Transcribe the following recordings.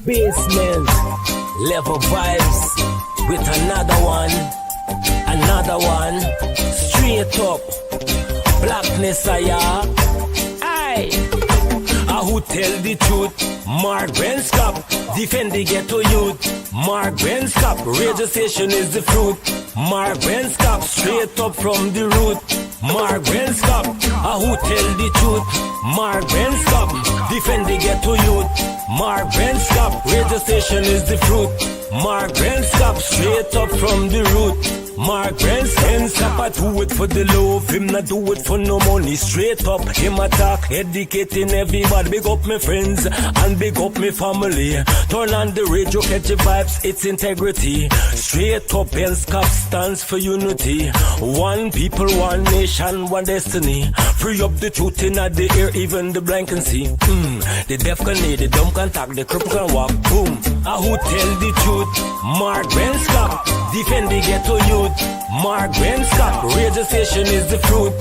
Basement level vibes with another one, straight up blackness. Aye, who tell the truth? Mark Benskop, defend the ghetto youth. Mark Benskop, radio station is the fruit. Mark Benskop, straight up from the root. Mark Benskop, who tell the truth? Mark Benskop, defend the ghetto youth. Mark Benskop, radio station is the fruit. Mark Benskop, straight up from the root. Mark Benskop, I do it for the love, him not do it for no money. Straight up, him attack, educating everybody. Big up my friends and big up my family. Turn on the radio, catch the vibes, it's integrity. Straight up, Benskop stands for unity. One people, one nation, one destiny. Free up the truth in the air, even the blind can see. The deaf can hear, the dumb can talk, the cripple can walk. Boom. Who tell the truth? Mark Benskop, defend the ghetto youth. Mark Benskop, radio station is the fruit.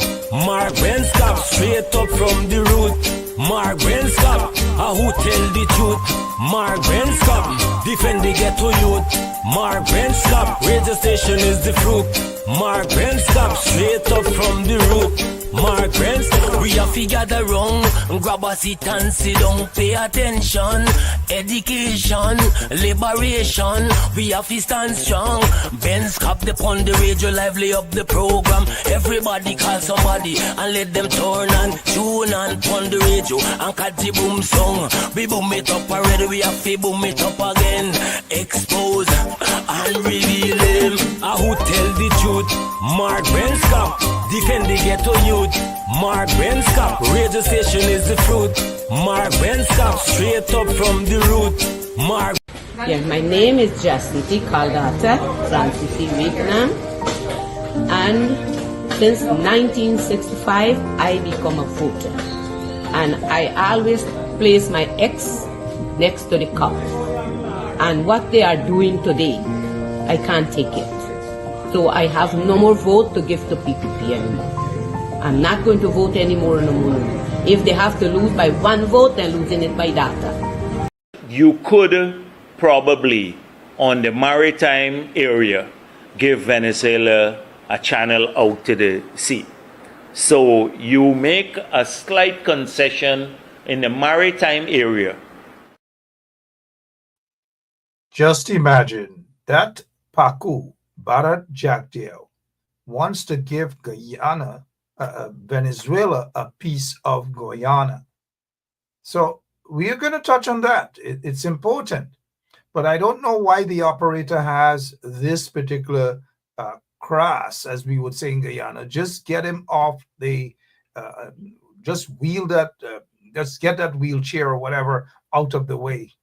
Mark Benskop, straight up from the root. Mark Benskop, who tell the truth? Mark Benskop, defend the ghetto youth. Mark Benskop, radio station is the fruit. Mark Benskop, straight up from the root. Mark Benskop, we have to gather wrong, grab a seat and sit down, pay attention. Education, liberation, we have to stand strong. Benskop, on the radio, lively up the program. Everybody call somebody and let them turn and tune and on the radio and catch the boom song. We boom it up already, we have to boom it up again. Expose and reveal him. Who tell the truth? Mark Benskop, defend the ghetto youth. Mark Benskop, radio station is the fruit. Mark Benskop, straight up from the root. Mark. Yeah, my name is Jacinty Caldata from City, Vietnam, and since 1965 I become a voter, and I always place my X next to the cup. And what they are doing today, I can't take it. So I have no more vote to give to PPP anymore. I'm not going to vote anymore no more. If they have to lose by one vote, they're losing it by data. You could probably, on the maritime area, give Venezuela a channel out to the sea. So you make a slight concession in the maritime area. Just imagine that Paku Barat Jagdeo wants to give Guyana, Venezuela, a piece of Guyana. So we're going to touch on that. It's important. But I don't know why the operator has this particular crass, as we would say in Guyana. Just get him off the, just wheel that, just get that wheelchair or whatever out of the way.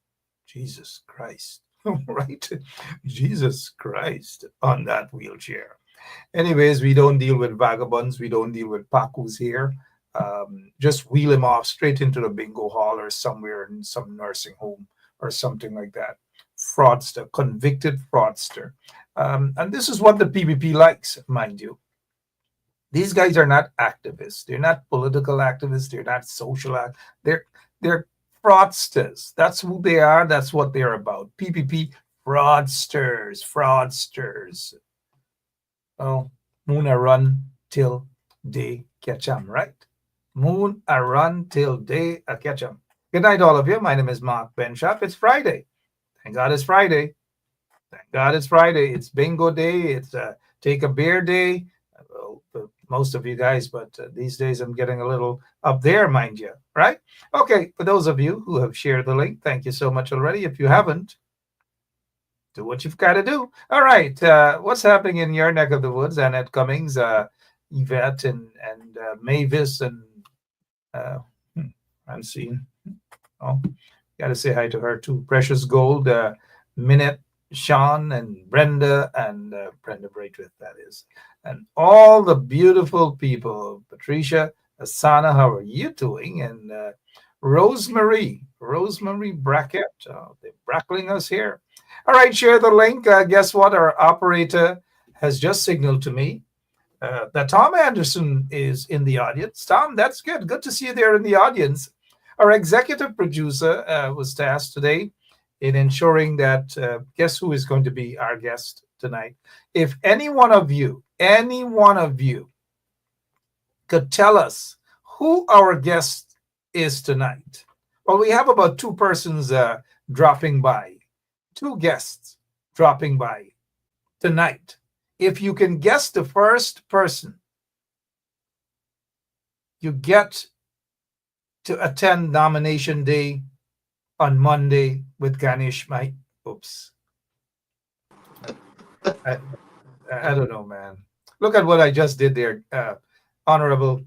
Jesus Christ. Right? Jesus Christ on that wheelchair. Anyways, we don't deal with vagabonds. We don't deal with Pakus here. Just wheel him off straight into the bingo hall or somewhere in some nursing home or something like that. Fraudster, convicted fraudster. And this is what the PPP likes, mind you. These guys are not activists. They're not political activists. They're not social activists. They're fraudsters. That's who they are. That's what they're about. PPP fraudsters. Oh, moon a run till day catch 'em, right? Moon a run till day a catch 'em. Good night, all of you. My name is Mark Benskop. It's Friday. Thank God it's Friday. Thank God it's Friday. It's bingo day. It's take a beer day. Well, for most of you guys, but these days I'm getting a little up there, mind you, right? Okay, for those of you who have shared the link, thank you so much already. If you haven't, do what you've got to do. All right, what's happening in your neck of the woods? Annette Cummings, Yvette, and Mavis, and I'm seeing. Oh, got to say hi to her too. Precious Gold, Minette, Sean, and Brenda Braithwaite, that is. And all the beautiful people. Patricia, Asana, how are you doing? And Rosemary Brackett, they're brackling us here. All right, share the link. Guess what? Our operator has just signaled to me that Tom Anderson is in the audience. Tom, that's good. Good to see you there in the audience. Our executive producer was tasked today in ensuring that, guess who is going to be our guest tonight? If any one of you could tell us who our guest is tonight. Well, we have about two persons dropping by, two guests dropping by tonight. If you can guess the first person, you get to attend nomination day on Monday with Ganesh. Oops. I, I don't know, man. Look at what I just did there. Honorable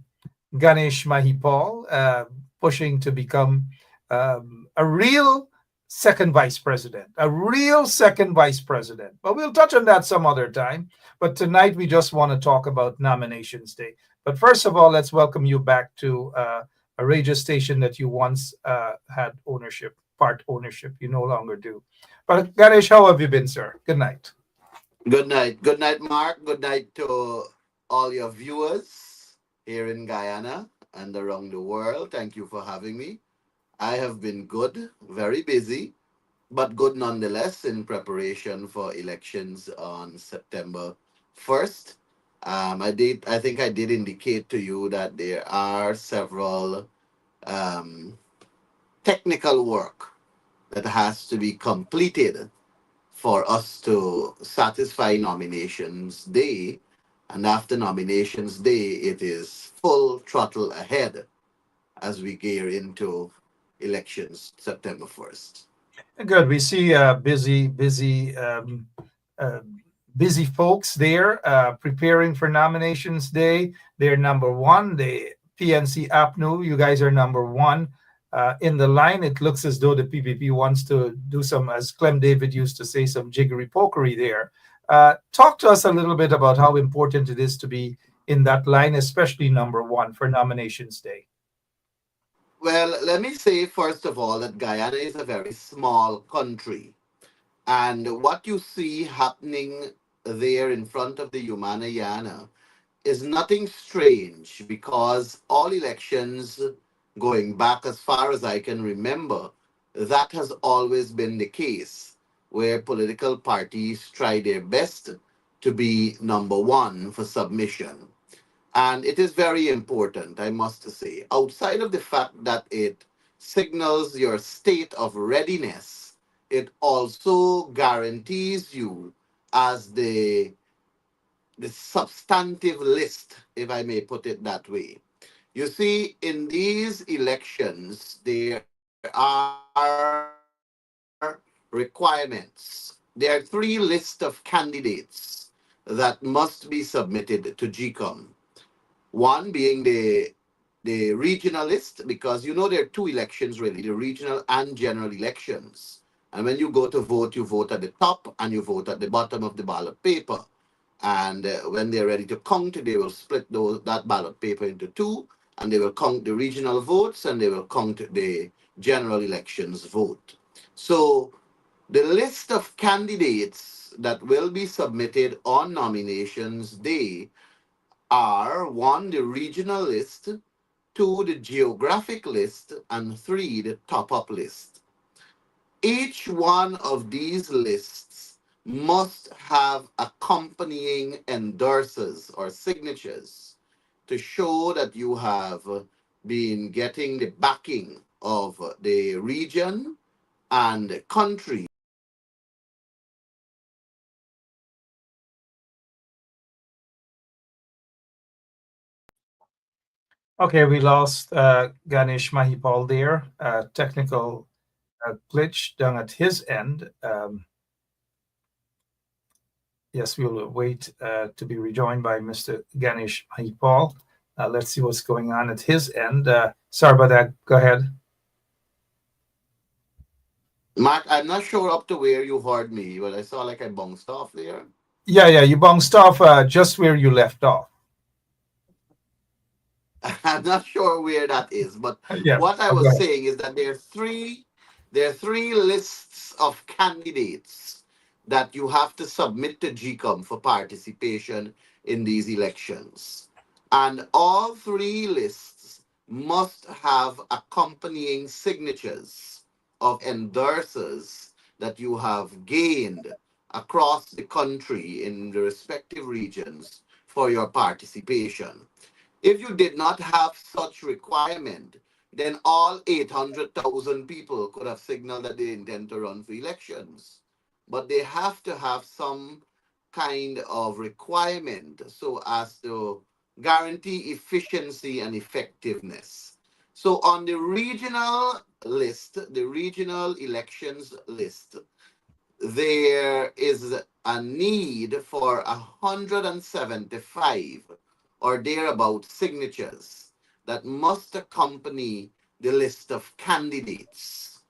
Ganesh Mahipal, pushing to become a real second vice president, a real second vice president. But we'll touch on that some other time. But tonight we just want to talk about nominations day. But first of all, let's welcome you back to a radio station that you once had ownership, part ownership. You no longer do. But Ganesh, how have you been, sir? Good night. Good night. Good night, Mark. Good night to all your viewers here in Guyana and around the world. Thank you for having me. I have been good, very busy, but good nonetheless in preparation for elections on September 1st. I think I did indicate to you that there are several um, technical work that has to be completed for us to satisfy nominations day. And after nominations day, it is full throttle ahead as we gear into elections September 1st. Good. We see uh, busy folks there preparing for nominations day. They're number one. The PNC APNU, you guys are number one in the line. It looks as though the PPP wants to do some, as Clem David used to say, some jiggery pokery there. Talk to us a little bit about how important it is to be in that line, especially number one for nominations day. Well, let me say first of all that Guyana is a very small country. And what you see happening there in front of the Humana Yana is nothing strange because all elections going back as far as I can remember, that has always been the case where political parties try their best to be number one for submission. And it is very important, I must say, outside of the fact that it signals your state of readiness, it also guarantees you as the substantive list, if I may put it that way. You see, in these elections, there are requirements. There are three lists of candidates that must be submitted to GCOM. One being the regional list, because you know there are two elections really, the regional and general elections. And when you go to vote, you vote at the top and you vote at the bottom of the ballot paper. And when they're ready to count, they will split that ballot paper into two, and they will count the regional votes and they will count the general elections vote. So the list of candidates that will be submitted on nominations day are one, the regional list, two, the geographic list, and three, the top up list. Each one of these lists must have accompanying endorsers or signatures to show that you have been getting the backing of the region and the country. Okay, we lost Ganesh Mahipal there. Technical glitch done at his end. Yes, we'll wait to be rejoined by Mr. Ganesh Mahipal. Let's see what's going on at his end. Sorry about that. Go ahead. Mark, I'm not sure up to where you heard me, but I saw like I bounced off there. Yeah, you bounced off just where you left off. I'm not sure where that is, but Yeah, what I go was ahead. saying is that there are three lists of candidates that you have to submit to GCOM for participation in these elections. And all three lists must have accompanying signatures of endorsers that you have gained across the country in the respective regions for your participation. If you did not have such requirement, then all 800,000 people could have signaled that they intend to run for elections. But they have to have some kind of requirement so as to guarantee efficiency and effectiveness. So on the regional list, the regional elections list, there is a need for 175 or thereabout signatures that must accompany the list of candidates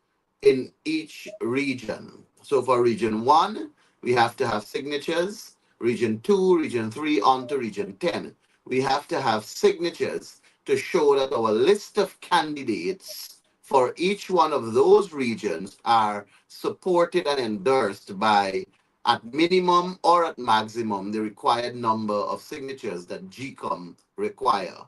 in each region. So for region 1, we have to have signatures. Region 2, region 3, on to region 10. We have to have signatures to show that our list of candidates for each one of those regions are supported and endorsed by, at minimum or at maximum, the required number of signatures that GCOM requires.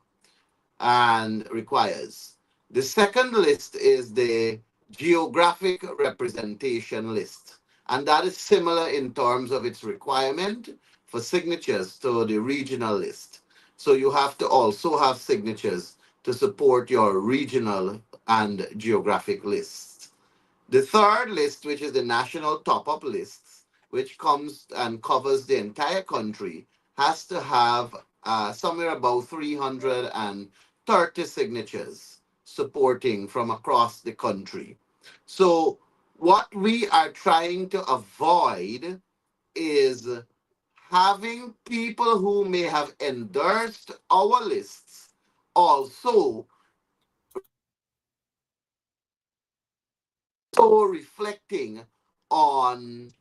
The second list is the geographic representation list, and that is similar in terms of its requirement for signatures to the regional list. So you have to also have signatures to support your regional and geographic lists. The third list, which is the national top-up lists, which comes and covers the entire country, has to have somewhere about 330 signatures supporting from across the country. So what we are trying to avoid is having people who may have endorsed our lists also reflecting on,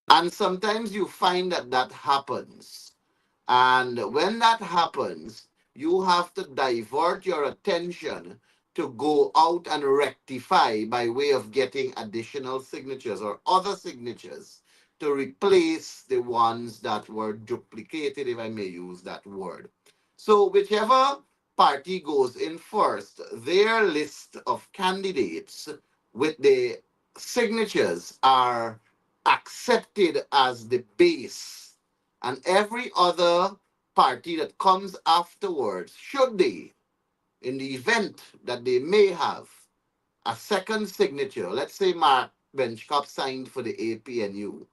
and sometimes you find that that happens. And when that happens, you have to divert your attention to go out and rectify by way of getting additional signatures or other signatures to replace the ones that were duplicated, if I may use that word. So whichever party goes in first, their list of candidates with the signatures are accepted as the base, and every other party that comes afterwards, should they, in the event that they may have a second signature, let's say Mark Benchcop signed for the APNU,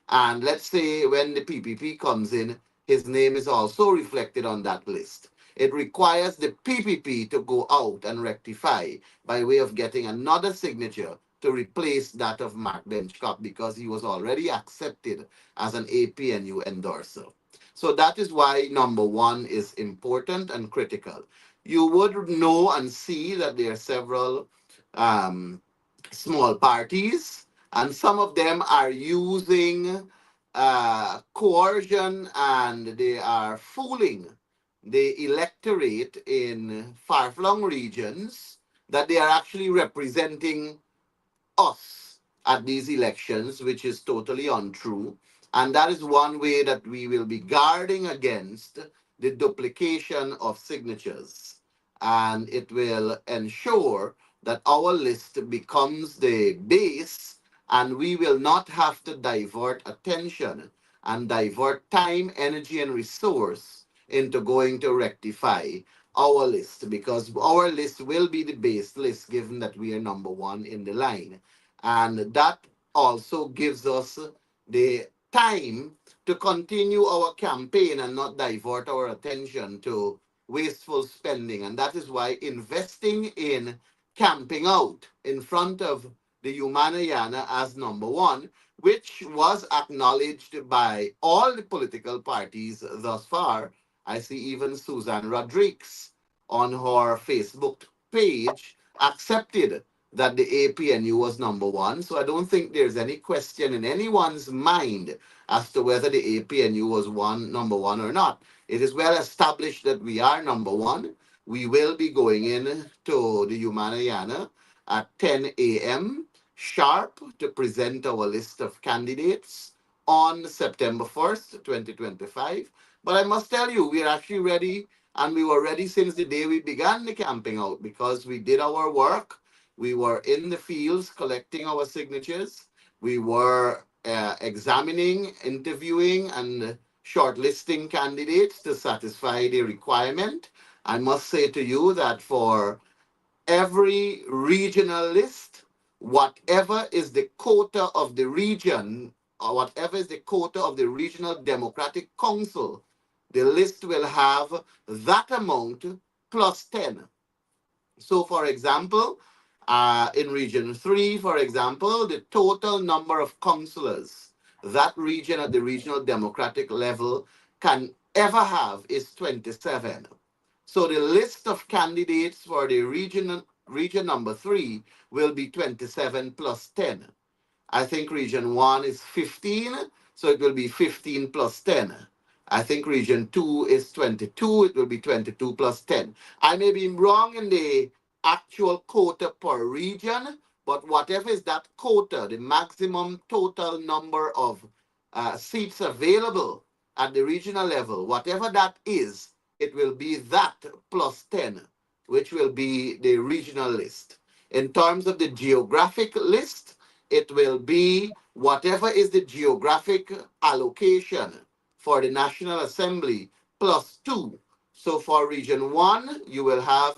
and let's say when the PPP comes in, his name is also reflected on that list. It requires the PPP to go out and rectify by way of getting another signature to replace that of Mark Benchcop because he was already accepted as an APNU endorser. So that is why number 1 is important and critical. You would know and see that there are several um, small parties, and some of them are using coercion, and they are fooling the electorate in far-flung regions that they are actually representing us at these elections, which is totally untrue. And that is one way that we will be guarding against the duplication of signatures. And it will ensure that our list becomes the base, and we will not have to divert attention and divert time, energy, and resource into going to rectify our list, because our list will be the base list given that we are number 1 in the line. And that also gives us the time to continue our campaign and not divert our attention to wasteful spending. And that is why investing in camping out in front of the Humanayana as number 1, which was acknowledged by all the political parties thus far. I see even Susan Rodriguez on her Facebook page accepted that the APNU was number 1. So I don't think there's any question in anyone's mind as to whether the APNU was number 1 or not. It is well established that we are number 1. We will be going in to the Humanayana at 10 a.m. sharp to present our list of candidates on September 1st, 2025. But I must tell you, we are actually ready, and we were ready since the day we began the camping out, because we did our work. We were in the fields collecting our signatures. We were examining, interviewing, and shortlisting candidates to satisfy the requirement. I must say to you that for every regional list, whatever is the quota of the region, or whatever is the quota of the Regional Democratic Council, the list will have that amount plus 10. So, for example, in Region 3, for example, the total number of councillors that region at the regional democratic level can ever have is 27. So the list of candidates for the region number 3 will be 27 plus 10. I think region 1 is 15, so it will be 15 plus 10. I think region 2 is 22, it will be 22 plus 10. I may be wrong in the actual quota per region, but whatever is that quota, the maximum total number of seats available at the regional level, whatever that is, it will be that plus 10, which will be the regional list. In terms of the geographic list, it will be whatever is the geographic allocation for the National Assembly plus 2. So for Region 1, you will have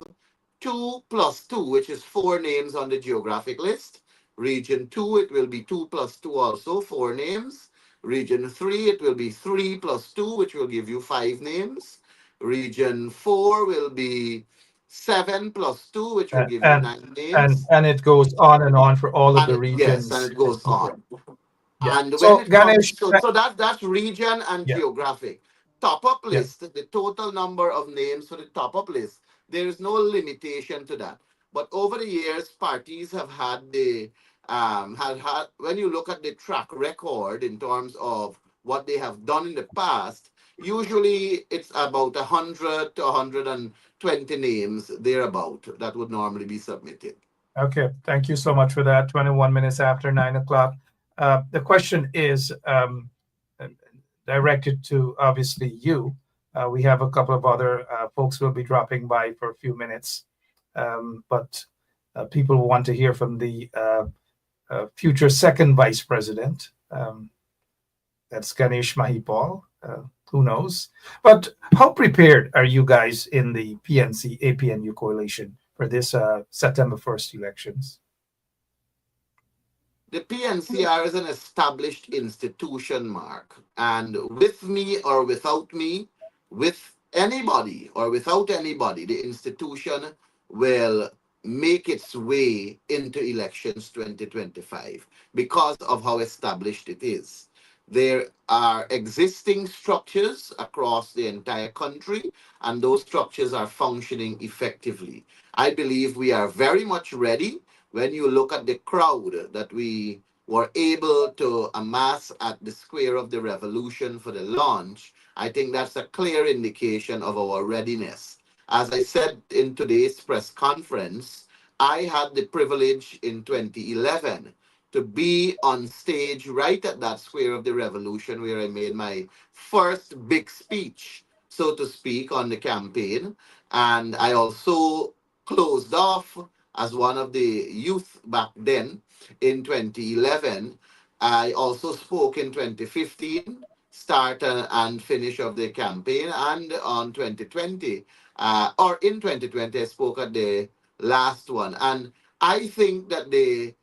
2 plus 2, which is 4 names on the geographic list. Region 2, it will be 2 plus 2 also, 4 names. Region 3, it will be 3 plus 2, which will give you 5 names. Region 4 will be 7 plus 2, which will give you 9 names. And it goes on and on for all of And the it, yes, and regions. it goes on. Yeah. And when So it Ganesh, comes, so that's region and yeah, geographic. Top up yeah. list, the total number of names for the top up list, there is no limitation to that. But over the years, parties have had when you look at the track record in terms of what they have done in the past, usually it's about 100 to 120 names thereabout that would normally be submitted. Okay, thank you so much for that. 21 minutes after 9 o'clock. The question is directed to obviously you. We have a couple of other folks who will be dropping by for a few minutes, but people want to hear from the future second vice president. That's Ganesh Mahipal. Who knows? But how prepared are you guys in the PNC APNU coalition for this September 1st elections? The PNCR is an established institution, Mark. And with me or without me, with anybody or without anybody, the institution will make its way into elections 2025 because of how established it is. There are existing structures across the entire country, and those structures are functioning effectively. I believe we are very much ready when you look at the crowd that we were able to amass at the Square of the Revolution for the launch. I think that's a clear indication of our readiness. As I said in today's press conference, I had the privilege in 2011 to be on stage right at that Square of the Revolution where I made my first big speech, so to speak, on the campaign. And I also closed off as one of the youth back then in 2011. I also spoke in 2015, start and finish of the campaign, and on 2020, or in 2020, I spoke at the last one. And I think that the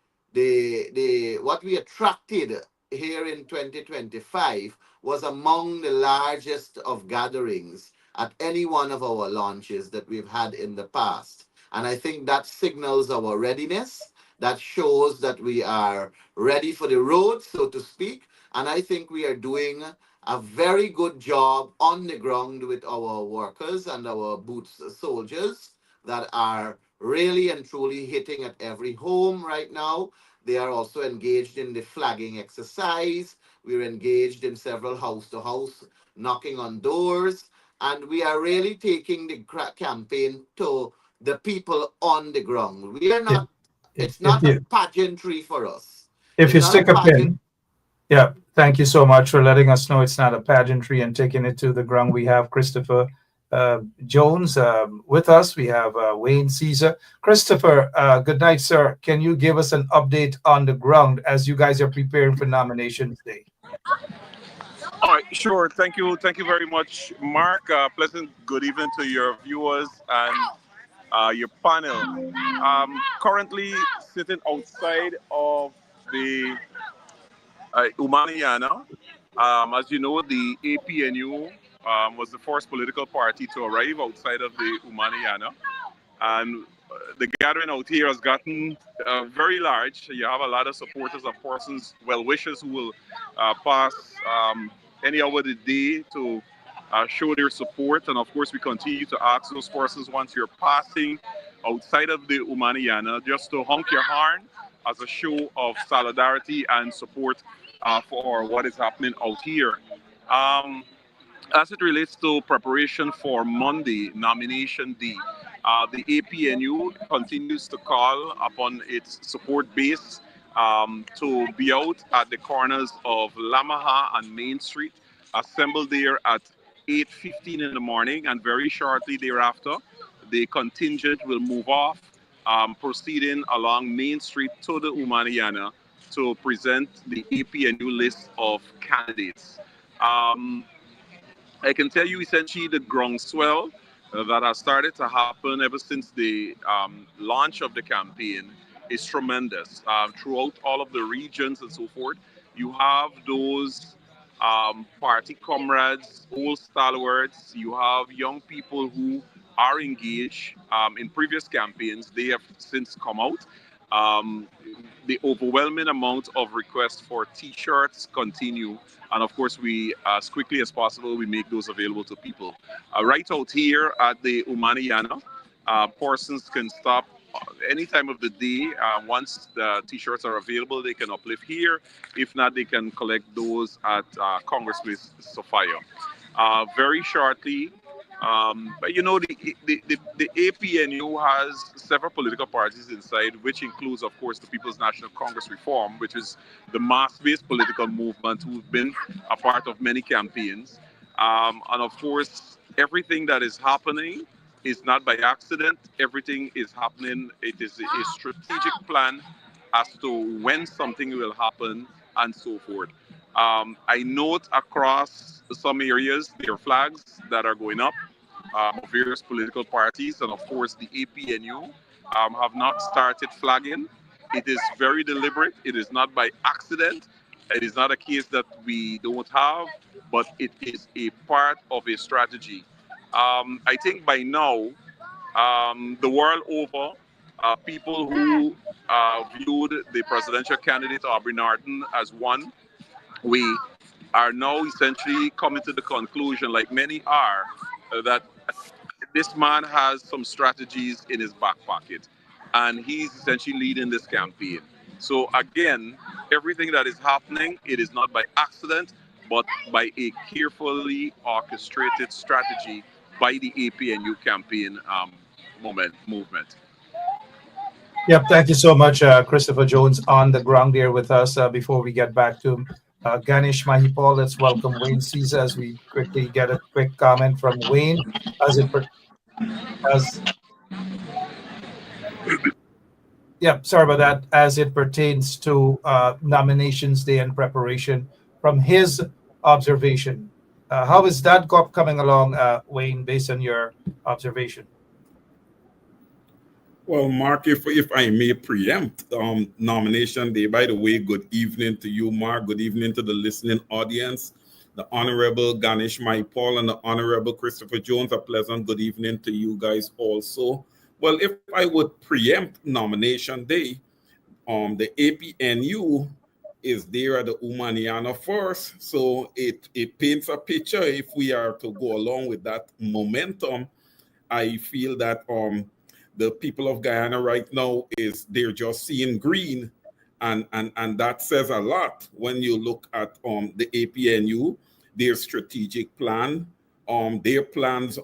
what we attracted here in 2025 was among the largest of gatherings at any one of our launches that we've had in the past. And I think that signals our readiness. That shows that we are ready for the road, so to speak. And I think we are doing a very good job on the ground with our workers and our boots soldiers that are really and truly hitting at every home right now. They are also engaged in the flagging exercise. We're engaged in several house to house knocking on doors. And we are really taking the campaign to the people on the ground. We are If not, if it's if not a you pageantry for us. if It's you not a stick a pageant. pin, yeah. Thank you so much for letting us know it's not a pageantry and taking it to the ground. We have Christopher Jones with us. We have Wayne Caesar. Christopher, good night, sir. Can you give us an update on the ground as you guys are preparing for nominations day? All right, sure. Thank you very much, Mark. Pleasant good evening to your viewers and your panel. Currently sitting outside of the Umaniana. As you know, the APNU was the first political party to arrive outside of the Umaniana. And the gathering out here has gotten very large. You have a lot of supporters and persons, well wishers, who will pass any hour of the day to show their support. And of course, we continue to ask those persons, once you're passing outside of the Umaniana, just to honk your horn as a show of solidarity and support for what is happening out here. Um, as it relates to preparation for Monday, nomination day, the APNU continues to call upon its support base to be out at the corners of Lamaha and Main Street, assembled there at 8:15 in the morning, and very shortly thereafter, the contingent will move off, proceeding along Main Street to the Umaniana to present the APNU list of candidates. Um, I can tell you essentially the groundswell that has started to happen ever since the launch of the campaign is tremendous. Throughout all of the regions and so forth, you have those party comrades, old stalwarts, you have young people who are engaged in previous campaigns. They have since come out. Um, the overwhelming amount of requests for t-shirts continue, and of course we, as quickly as possible, we make those available to people. Right out here at the Umaniana, persons can stop any time of the day. Once the t-shirts are available, they can uplift here. If not, they can collect those at Congressman Sophia. Very shortly, but you know, the APNU has several political parties inside, which includes, of course, the People's National Congress Reform, which is the mass-based political movement who've been a part of many campaigns. And of course, everything that is happening is not by accident. Everything is happening. It is a strategic plan as to when something will happen and so forth. I note across some areas there are flags that are going up of various political parties, and of course the APNU have not started flagging. It is very deliberate. It is not by accident. It is not a case that we don't have, but it is a part of a strategy. I think by now, the world over, people who viewed the presidential candidate Aubrey Norton as one, we are now essentially coming to the conclusion, like many are, that this man has some strategies in his back pocket, and he's essentially leading this campaign. So again, everything that is happening, it is not by accident, but by a carefully orchestrated strategy by the APNU campaign movement. Yep, thank you so much, Christopher Jones, on the ground here with us. Before we get back to Ganesh Mahipal, let's welcome Wayne Caesar as we quickly get a quick comment from Wayne as it as yeah, sorry about that. As it pertains to nominations day and preparation, from his observation, how is that coming along, Wayne, based on your observation? Well, Mark, if I may preempt nomination day, by the way, good evening to you, Mark. Good evening to the listening audience. The Honorable Ganesh Maipal and the Honorable Christopher Jones, a pleasant good evening to you guys also. Well, if I would preempt nomination day, the APNU is there at the Umaniana first, so it paints a picture. If we are to go along with that momentum, I feel that the people of Guyana right now they're just seeing green, and that says a lot when you look at the APNU, their strategic plan, their plans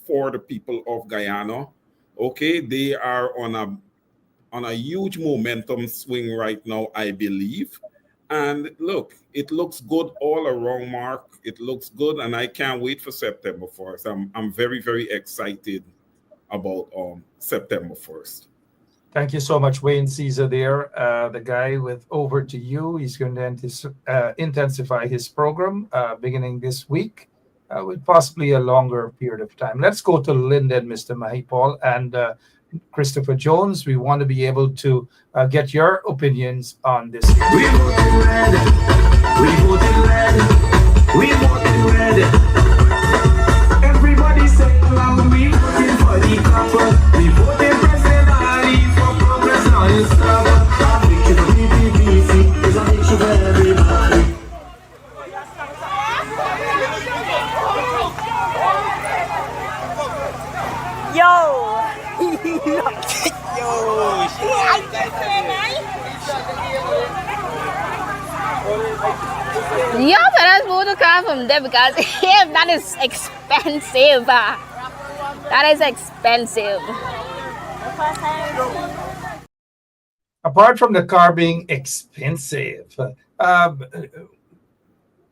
for the people of Guyana. Okay, they are on a huge momentum swing right now, I believe, And look, it looks good all around, Mark. It looks good, and I can't wait for September 1st. I'm very, very excited about September 1st. Thank you so much, Wayne Caesar there, the guy with Over to You. He's going to intensify his program beginning this week with possibly a longer period of time. Let's go to Linden, Mr. Mahipal, and Christopher Jones. We want to be able to get your opinions on this. We voted red. We voted red. We voted red. Everybody say loud. We voted for the copper. We voted President Ali for progress on his cover. A victory for PPPC is a victory for everybody. Yo! Yo, but that's more to come from there because that is expensive. That is expensive. Apart from the car being expensive,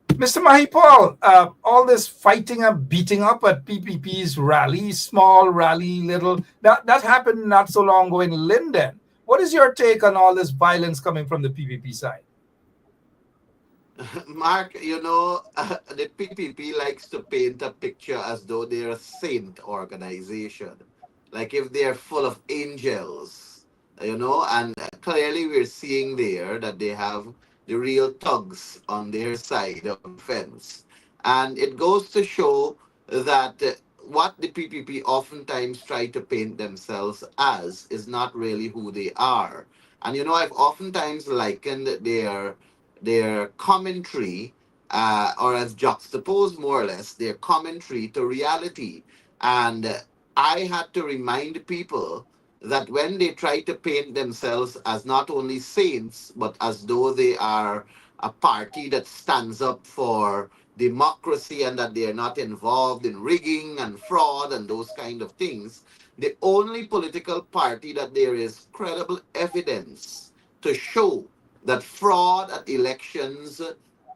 Mr. Mahipal, all this fighting and beating up at PPP's rally, small rally, little, that happened not so long ago in Linden. What is your take on all this violence coming from the PPP side? Mark, the PPP likes to paint a picture as though they're a saint organization. Like if they're full of angels, and clearly we're seeing there that they have the real thugs on their side of the fence. And it goes to show that what the PPP oftentimes try to paint themselves as is not really who they are. And I've oftentimes likened their commentary, or as juxtaposed more or less, their commentary to reality. And I had to remind people that when they try to paint themselves as not only saints, but as though they are a party that stands up for democracy and that they are not involved in rigging and fraud and those kind of things, the only political party that there is credible evidence to show that fraud at elections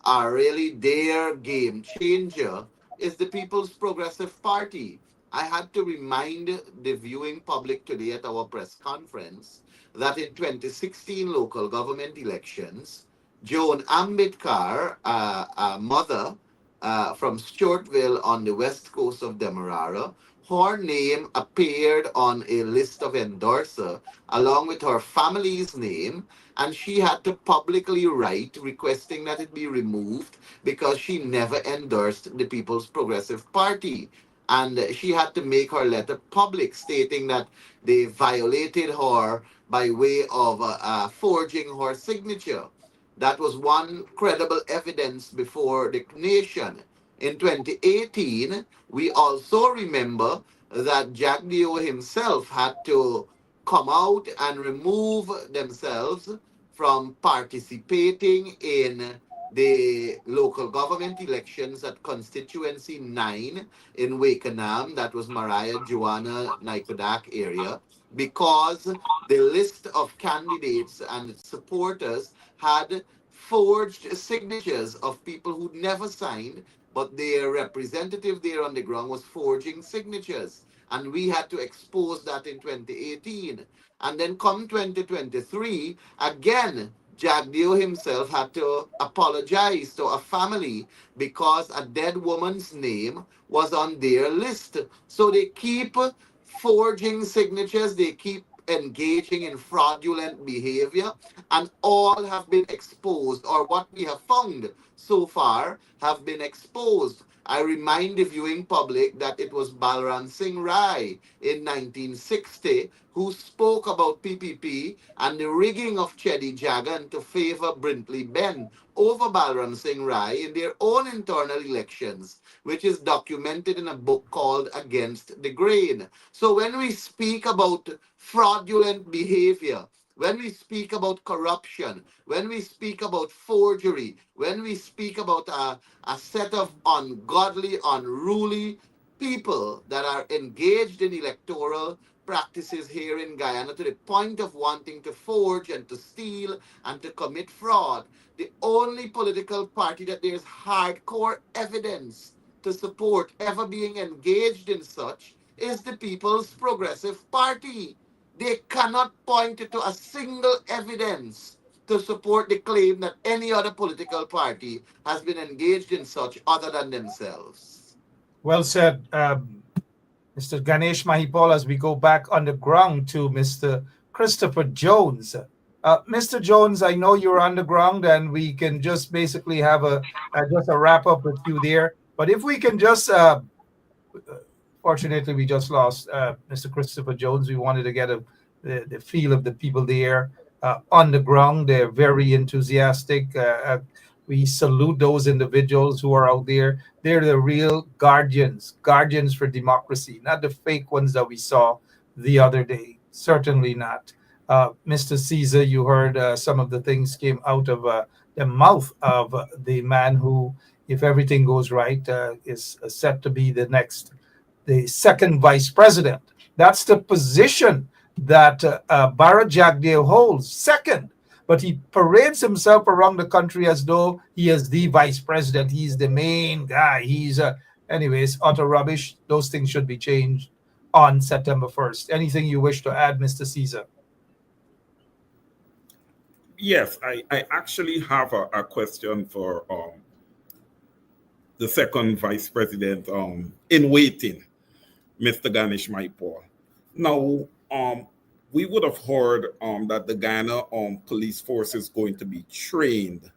are really their game changer is the People's Progressive Party. I had to remind the viewing public today at our press conference that in 2016 local government elections, Joan Ambedkar, a mother from Stewartville on the west coast of Demerara, her name appeared on a list of endorser along with her family's name, and she had to publicly write requesting that it be removed because she never endorsed the People's Progressive Party. And she had to make her letter public stating that they violated her by way of forging her signature. That was one credible evidence before the nation. In 2018, we also remember that Jack Dio himself had to come out and remove themselves from participating in the local government elections at constituency 9 in Wakenham, that was Mariah, Joanna, Nikodak area, because the list of candidates and supporters had forged signatures of people who never signed, but their representative there on the ground was forging signatures. And we had to expose that in 2018. And then come 2023, again, Jagdeo himself had to apologize to a family because a dead woman's name was on their list. So they keep forging signatures, they keep engaging in fraudulent behavior, and all have been exposed, or what we have found so far have been exposed. I remind the viewing public that it was Balram Singh Rai in 1960 who spoke about PPP and the rigging of Chedi Jagan to favor Brintley Ben over Balram Singh Rai in their own internal elections, which is documented in a book called Against the Grain. So when we speak about fraudulent behavior, when we speak about corruption, when we speak about forgery, when we speak about a set of ungodly, unruly people that are engaged in electoral practices here in Guyana to the point of wanting to forge and to steal and to commit fraud, the only political party that there's hardcore evidence to support ever being engaged in such is the People's Progressive Party. They cannot point to a single evidence to support the claim that any other political party has been engaged in such other than themselves. Well said, Mr. Ganesh Mahipal, as we go back underground to Mr. Christopher Jones. Mr. Jones, I know you're underground, and we can just basically have a wrap up with you there. But if we can just fortunately, we just lost Mr. Christopher Jones. We wanted to get the feel of the people there on the ground. They're very enthusiastic. We salute those individuals who are out there. They're the real guardians for democracy, not the fake ones that we saw the other day. Certainly not. Mr. Caesar, you heard some of the things came out of the mouth of the man who, if everything goes right, is set to be the second vice president. That's the position that Bharat Jagdeo holds, second. But he parades himself around the country as though he is the vice president. He's the main guy. Anyways, utter rubbish. Those things should be changed on September 1st. Anything you wish to add, Mr. Caesar? Yes, I actually have a question for the second vice president in waiting, Mr. Ganesh Maipor. Now, we would have heard that the Guyana police force is going to be trained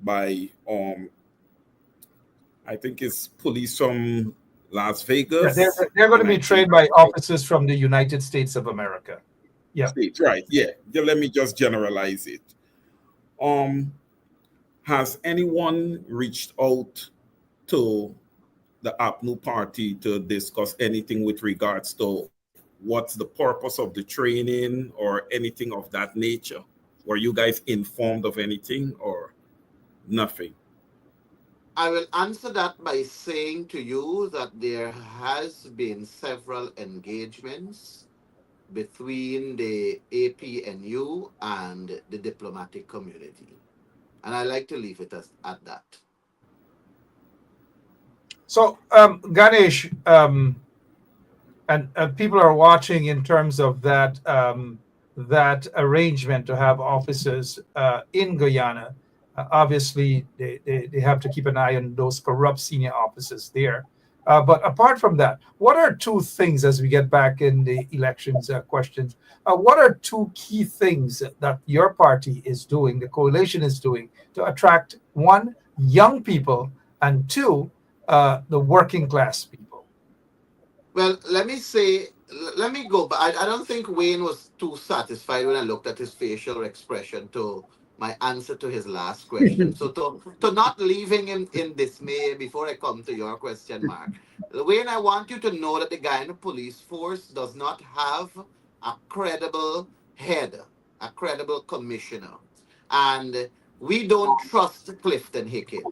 by, I think it's police from Las Yeah, Vegas. they're going to be trained by officers from the United States of America. Yeah. States, right? Yeah. Let me just generalize it. Has anyone reached out to the APNU party to discuss anything with regards to what's the purpose of the training or anything of that nature? Were you guys informed of anything or nothing? I will answer that by saying to you that there has been several engagements between the APNU and the diplomatic community. And I like to leave it at that. So, Ganesh, and people are watching in terms of that arrangement to have officers in Guyana. Obviously, they have to keep an eye on those corrupt senior officers there. But apart from that, what are two things, as we get back in the elections questions, what are two key things that your party is doing, the coalition is doing, to attract, one, young people, and two, the working class people? Well, let me go, but I don't think Wayne was too satisfied when I looked at his facial expression to my answer to his last question. So to not leaving him in dismay before I come to your question, Mark, Wayne, I want you to know that the Guyana police force does not have a credible head, a credible commissioner. And we don't trust Clifton Hicken.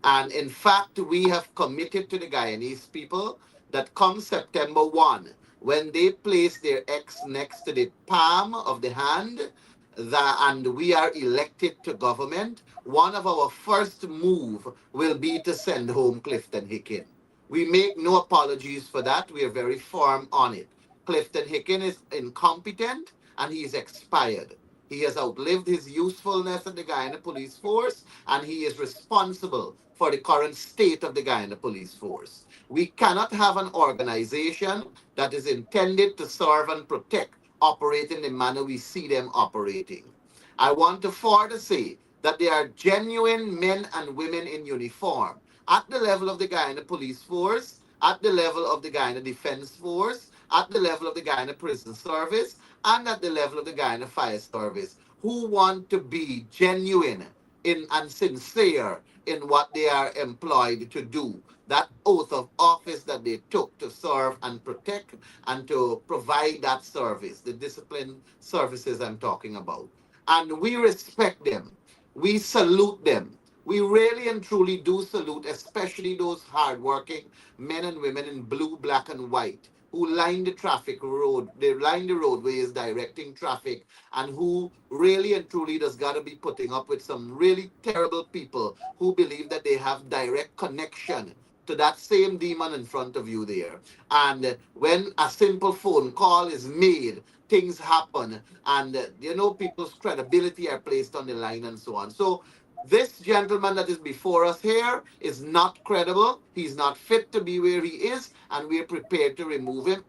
And in fact, we have committed to the Guyanese people that come September 1, when they place their X next to the palm of the hand, and we are elected to government, one of our first move will be to send home Clifton Hicken. We make no apologies for that. We are very firm on it. Clifton Hicken is incompetent and he is expired. He has outlived his usefulness in the Guyana Police Force, and he is responsible for the current state of the Guyana Police Force. We cannot have an organization that is intended to serve and protect operate in the manner we see them operating. I want to further say that they are genuine men and women in uniform at the level of the Guyana Police Force, at the level of the Guyana Defense Force, at the level of the Guyana Prison Service, and at the level of the Guyana Fire Service, who want to be genuine and sincere in what they are employed to do. That oath of office that they took to serve and protect and to provide that service, the discipline services I'm talking about. And we respect them. We salute them. We really and truly do salute, especially those hardworking men and women in blue, black, and white who line the traffic road, they line the roadways, directing traffic, and who really and truly does gotta be putting up with some really terrible people who believe that they have direct connection to that same demon in front of you there. And when a simple phone call is made, things happen, and people's credibility are placed on the line and so on. So this gentleman that is before us here is not credible. He's not fit to be where he is, and we're prepared to remove him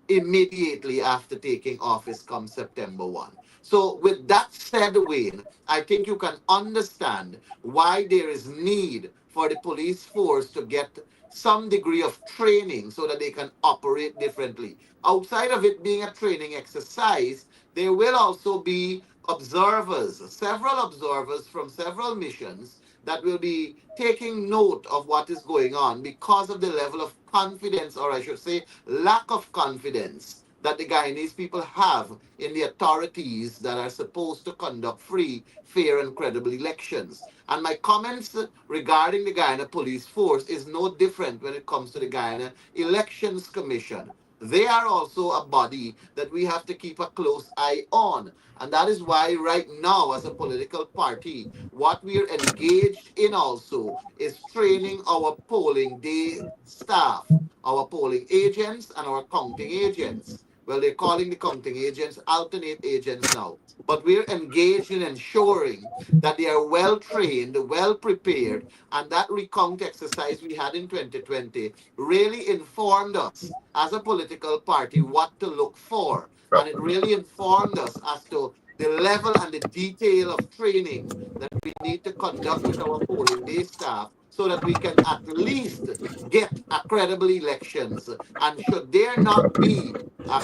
immediately after taking office come September 1. So, with that said, Wayne, I think you can understand why there is need for the police force to get some degree of training so that they can operate differently. Outside of it being a training exercise, there will also be observers, several observers from several missions that will be taking note of what is going on because of the level of confidence, or I should say, lack of confidence that the Guyanese people have in the authorities that are supposed to conduct free, fair, and credible elections. And my comments regarding the Guyana Police Force is no different when it comes to the Guyana Elections Commission. They are also a body that we have to keep a close eye on. And that is why, right now, as a political party, what we're engaged in also is training our polling day staff, our polling agents, and our counting agents. Well, they're calling the counting agents alternate agents now. But we're engaged in ensuring that they are well trained, well prepared, and that recount exercise we had in 2020 really informed us as a political party what to look for. And it really informed us as to the level and the detail of training that we need to conduct with our polling day staff so that we can at least get a credible elections. And should there not be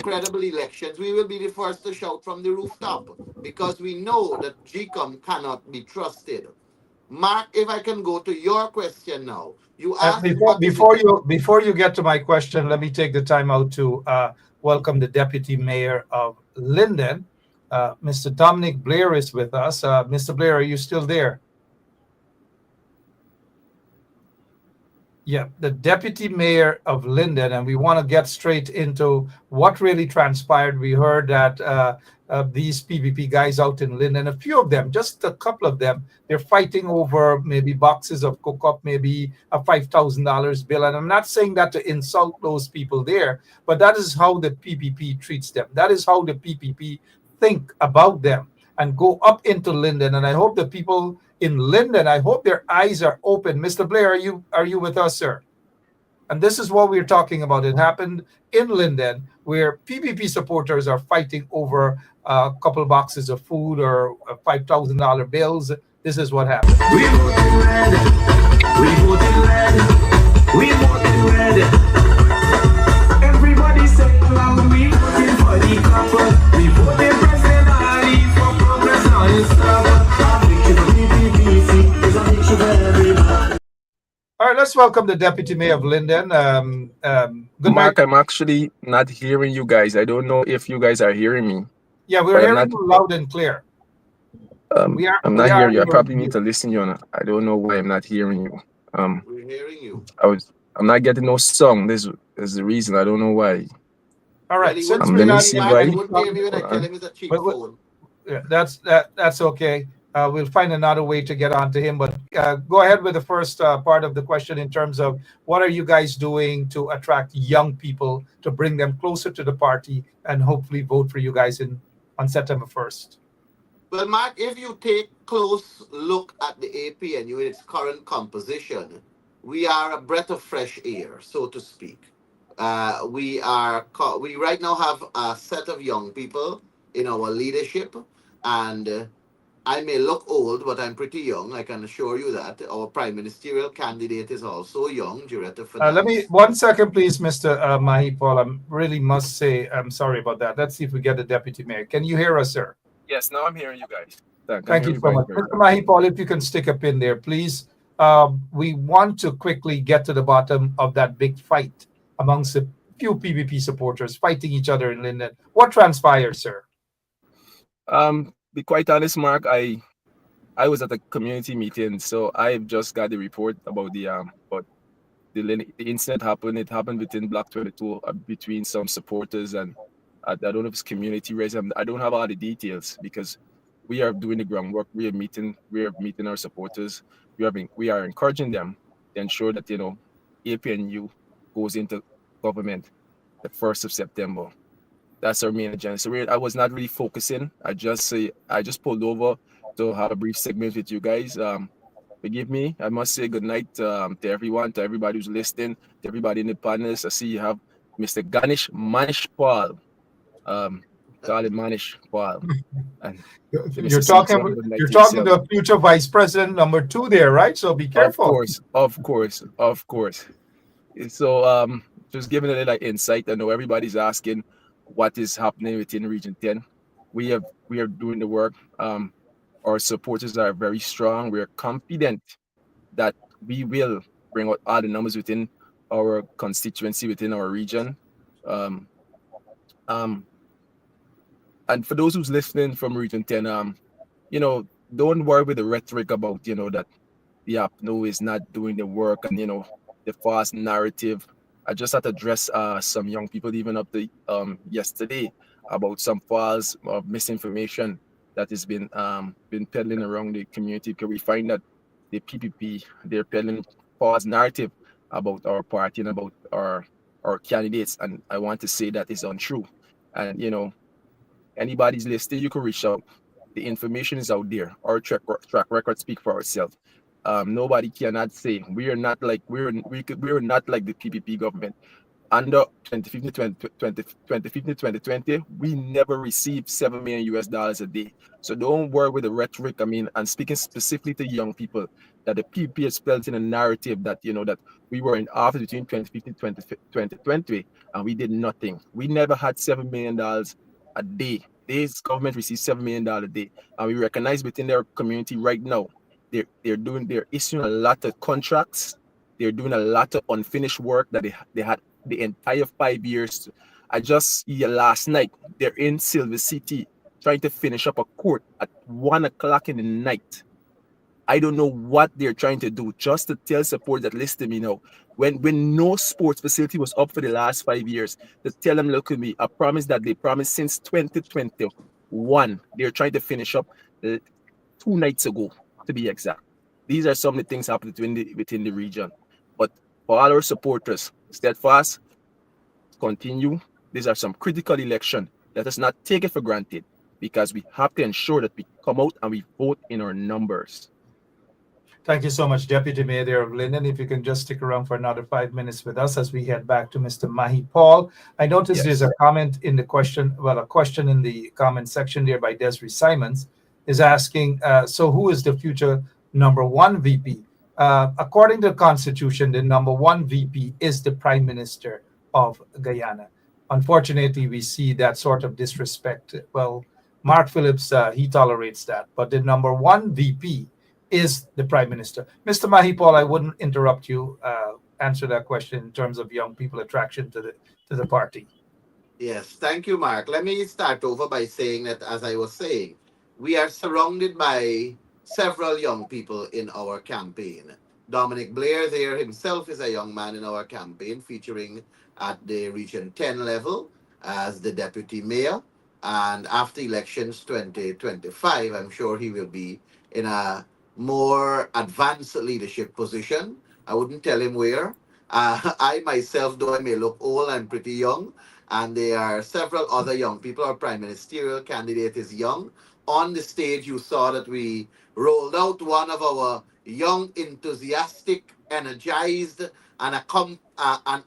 credible elections, we will be the first to shout from the rooftop because we know that GCOM cannot be trusted. Mark, if I can go to your question now. You asked Before what is it? before you get to my question, let me take the time out to welcome the Deputy Mayor of Linden. Mr. Dominic Blair is with us. Mr. Blair, are you still there? Yeah, the Deputy Mayor of Linden, and we want to get straight into what really transpired. We heard that these PPP guys out in Linden, a few of them, just a couple of them, they're fighting over maybe boxes of cook-up, maybe a $5,000 bill. And I'm not saying that to insult those people there, but that is how the PPP treats them. That is how the PPP think about them and go up into Linden. And I hope the people in Linden, I hope their eyes are open. Mr. Blair, are you with us, sir? And this is what we're talking about. It happened in Linden, where PPP supporters are fighting over a couple boxes of food or $5,000 bills. This is what happened. We voted red. We voted red. We voted red. Everybody say loud. We voted for the couple. We voted President Ali for progress and stuff. All right, let's welcome the Deputy Mayor of Linden. Good Mark, night. I'm actually not hearing you guys. I don't know if you guys are hearing me. Yeah, we're hearing you loud and clear. I'm not hearing you. I probably need to listen to you. I don't know why I'm not hearing you. We're hearing you. I'm not getting no song. This is the reason. I don't know why. All right, since let me see why. he wouldn't hear me when I tell him it's a cheap phone. Yeah, that's okay. We'll find another way to get on to him. But go ahead with the first part of the question in terms of what are you guys doing to attract young people to bring them closer to the party and hopefully vote for you guys on September 1st. Well, Mark, if you take close look at the APNU in its current composition, we are a breath of fresh air, so to speak. We right now have a set of young people in our leadership, and I may look old, but I'm pretty young. I can assure you that. Our prime ministerial candidate is also young, Director Finance. Let me 1 second, please, Mr. Mahipal. I really must say I'm sorry about that. Let's see if we get the deputy mayor. Can you hear us, sir? Yes, now I'm hearing you guys. Thank you so much. Mr. Mahipal, if you can stick a pin there, please. We want to quickly get to the bottom of that big fight amongst a few PVP supporters fighting each other in Linden. What transpired, sir? Be quite honest, Mark, I I was at a community meeting, so I just got the report about the incident happened. It happened within Block 22, between some supporters and I don't know if it's community racism. I don't have all the details because we are doing the groundwork. We are meeting our supporters. We are encouraging them to ensure that APNU goes into government the 1st of September. That's our main agenda. So I was not really focusing. I just pulled over to have a brief segment with you guys. Forgive me. I must say good night to everyone, to everybody who's listening, to everybody in the panels. I see you have Mr. Ganesh Manish Paul. Call him Manish Paul. And to You're Mr. talking Seaton, good night you're to talking yourself. to a future vice president number 2 there, right? So be Of careful. course, of course, of course. So just giving a little insight. I know everybody's asking what is happening within Region 10. We are doing the work. Our supporters are very strong. We are confident that we will bring out all the numbers within our constituency, within our region. Um, um, and for those who's listening from Region 10, don't worry with the rhetoric about, that the APNO is not doing the work and, the false narrative. I just had to address some young people even up to yesterday about some false misinformation that has been peddling around the community, because we find that the PPP, they're peddling false narrative about our party and about our candidates, and I want to say that is untrue. And anybody's listed, you can reach out. The information is out there. Our track record speak for ourselves. Nobody cannot say we're not like the PPP government. Under 2020, we never received $7 million a day. So don't worry with the rhetoric. I mean, and speaking specifically to young people, that the PPP is built in a narrative that that we were in office between 2015 and 2020, and we did nothing. We never had $7 million a day. This government receives $7 million a day, and we recognize within their community right now, they're issuing a lot of contracts. They're doing a lot of unfinished work that they had the entire 5 years. I just last night they're in Silver City trying to finish up a court at 1 o'clock in the night. I don't know what they're trying to do, just to tell support that listen to me now. When no sports facility was up for the last 5 years, to tell them, look at me, a promise that they promised since 2021. They're trying to finish up 2 nights ago, to be exact. These are some of the things happening within the region. But for all our supporters, steadfast, continue. These are some critical elections. Let us not take it for granted, because we have to ensure that we come out and we vote in our numbers. Thank you so much, Deputy Mayor of Linden. If you can just stick around for another 5 minutes with us as we head back to Mr. Mahi Paul. I noticed There's a comment in the question, a question in the comment section there by Desiree Simons is asking, so who is the future number 1 VP? According to the Constitution, the number 1 VP is the Prime Minister of Guyana. Unfortunately, we see that sort of disrespect. Well, Mark Phillips, he tolerates that, but the number 1 VP is the Prime Minister. Mr. Mahi Paul, I wouldn't interrupt you. Answer that question in terms of young people attraction to the party. Yes, thank you, Mark. Let me start over by saying that, as I was saying, we are surrounded by several young people in our campaign. Dominic Blair there himself is a young man in our campaign, featuring at the Region 10 level as the deputy mayor. And after elections 2025, I'm sure he will be in a more advanced leadership position. I wouldn't tell him where. I myself, though I may look old, I'm pretty young. And there are several other young people. Our prime ministerial candidate is young. On the stage, you saw that we rolled out one of our young, enthusiastic, energized, and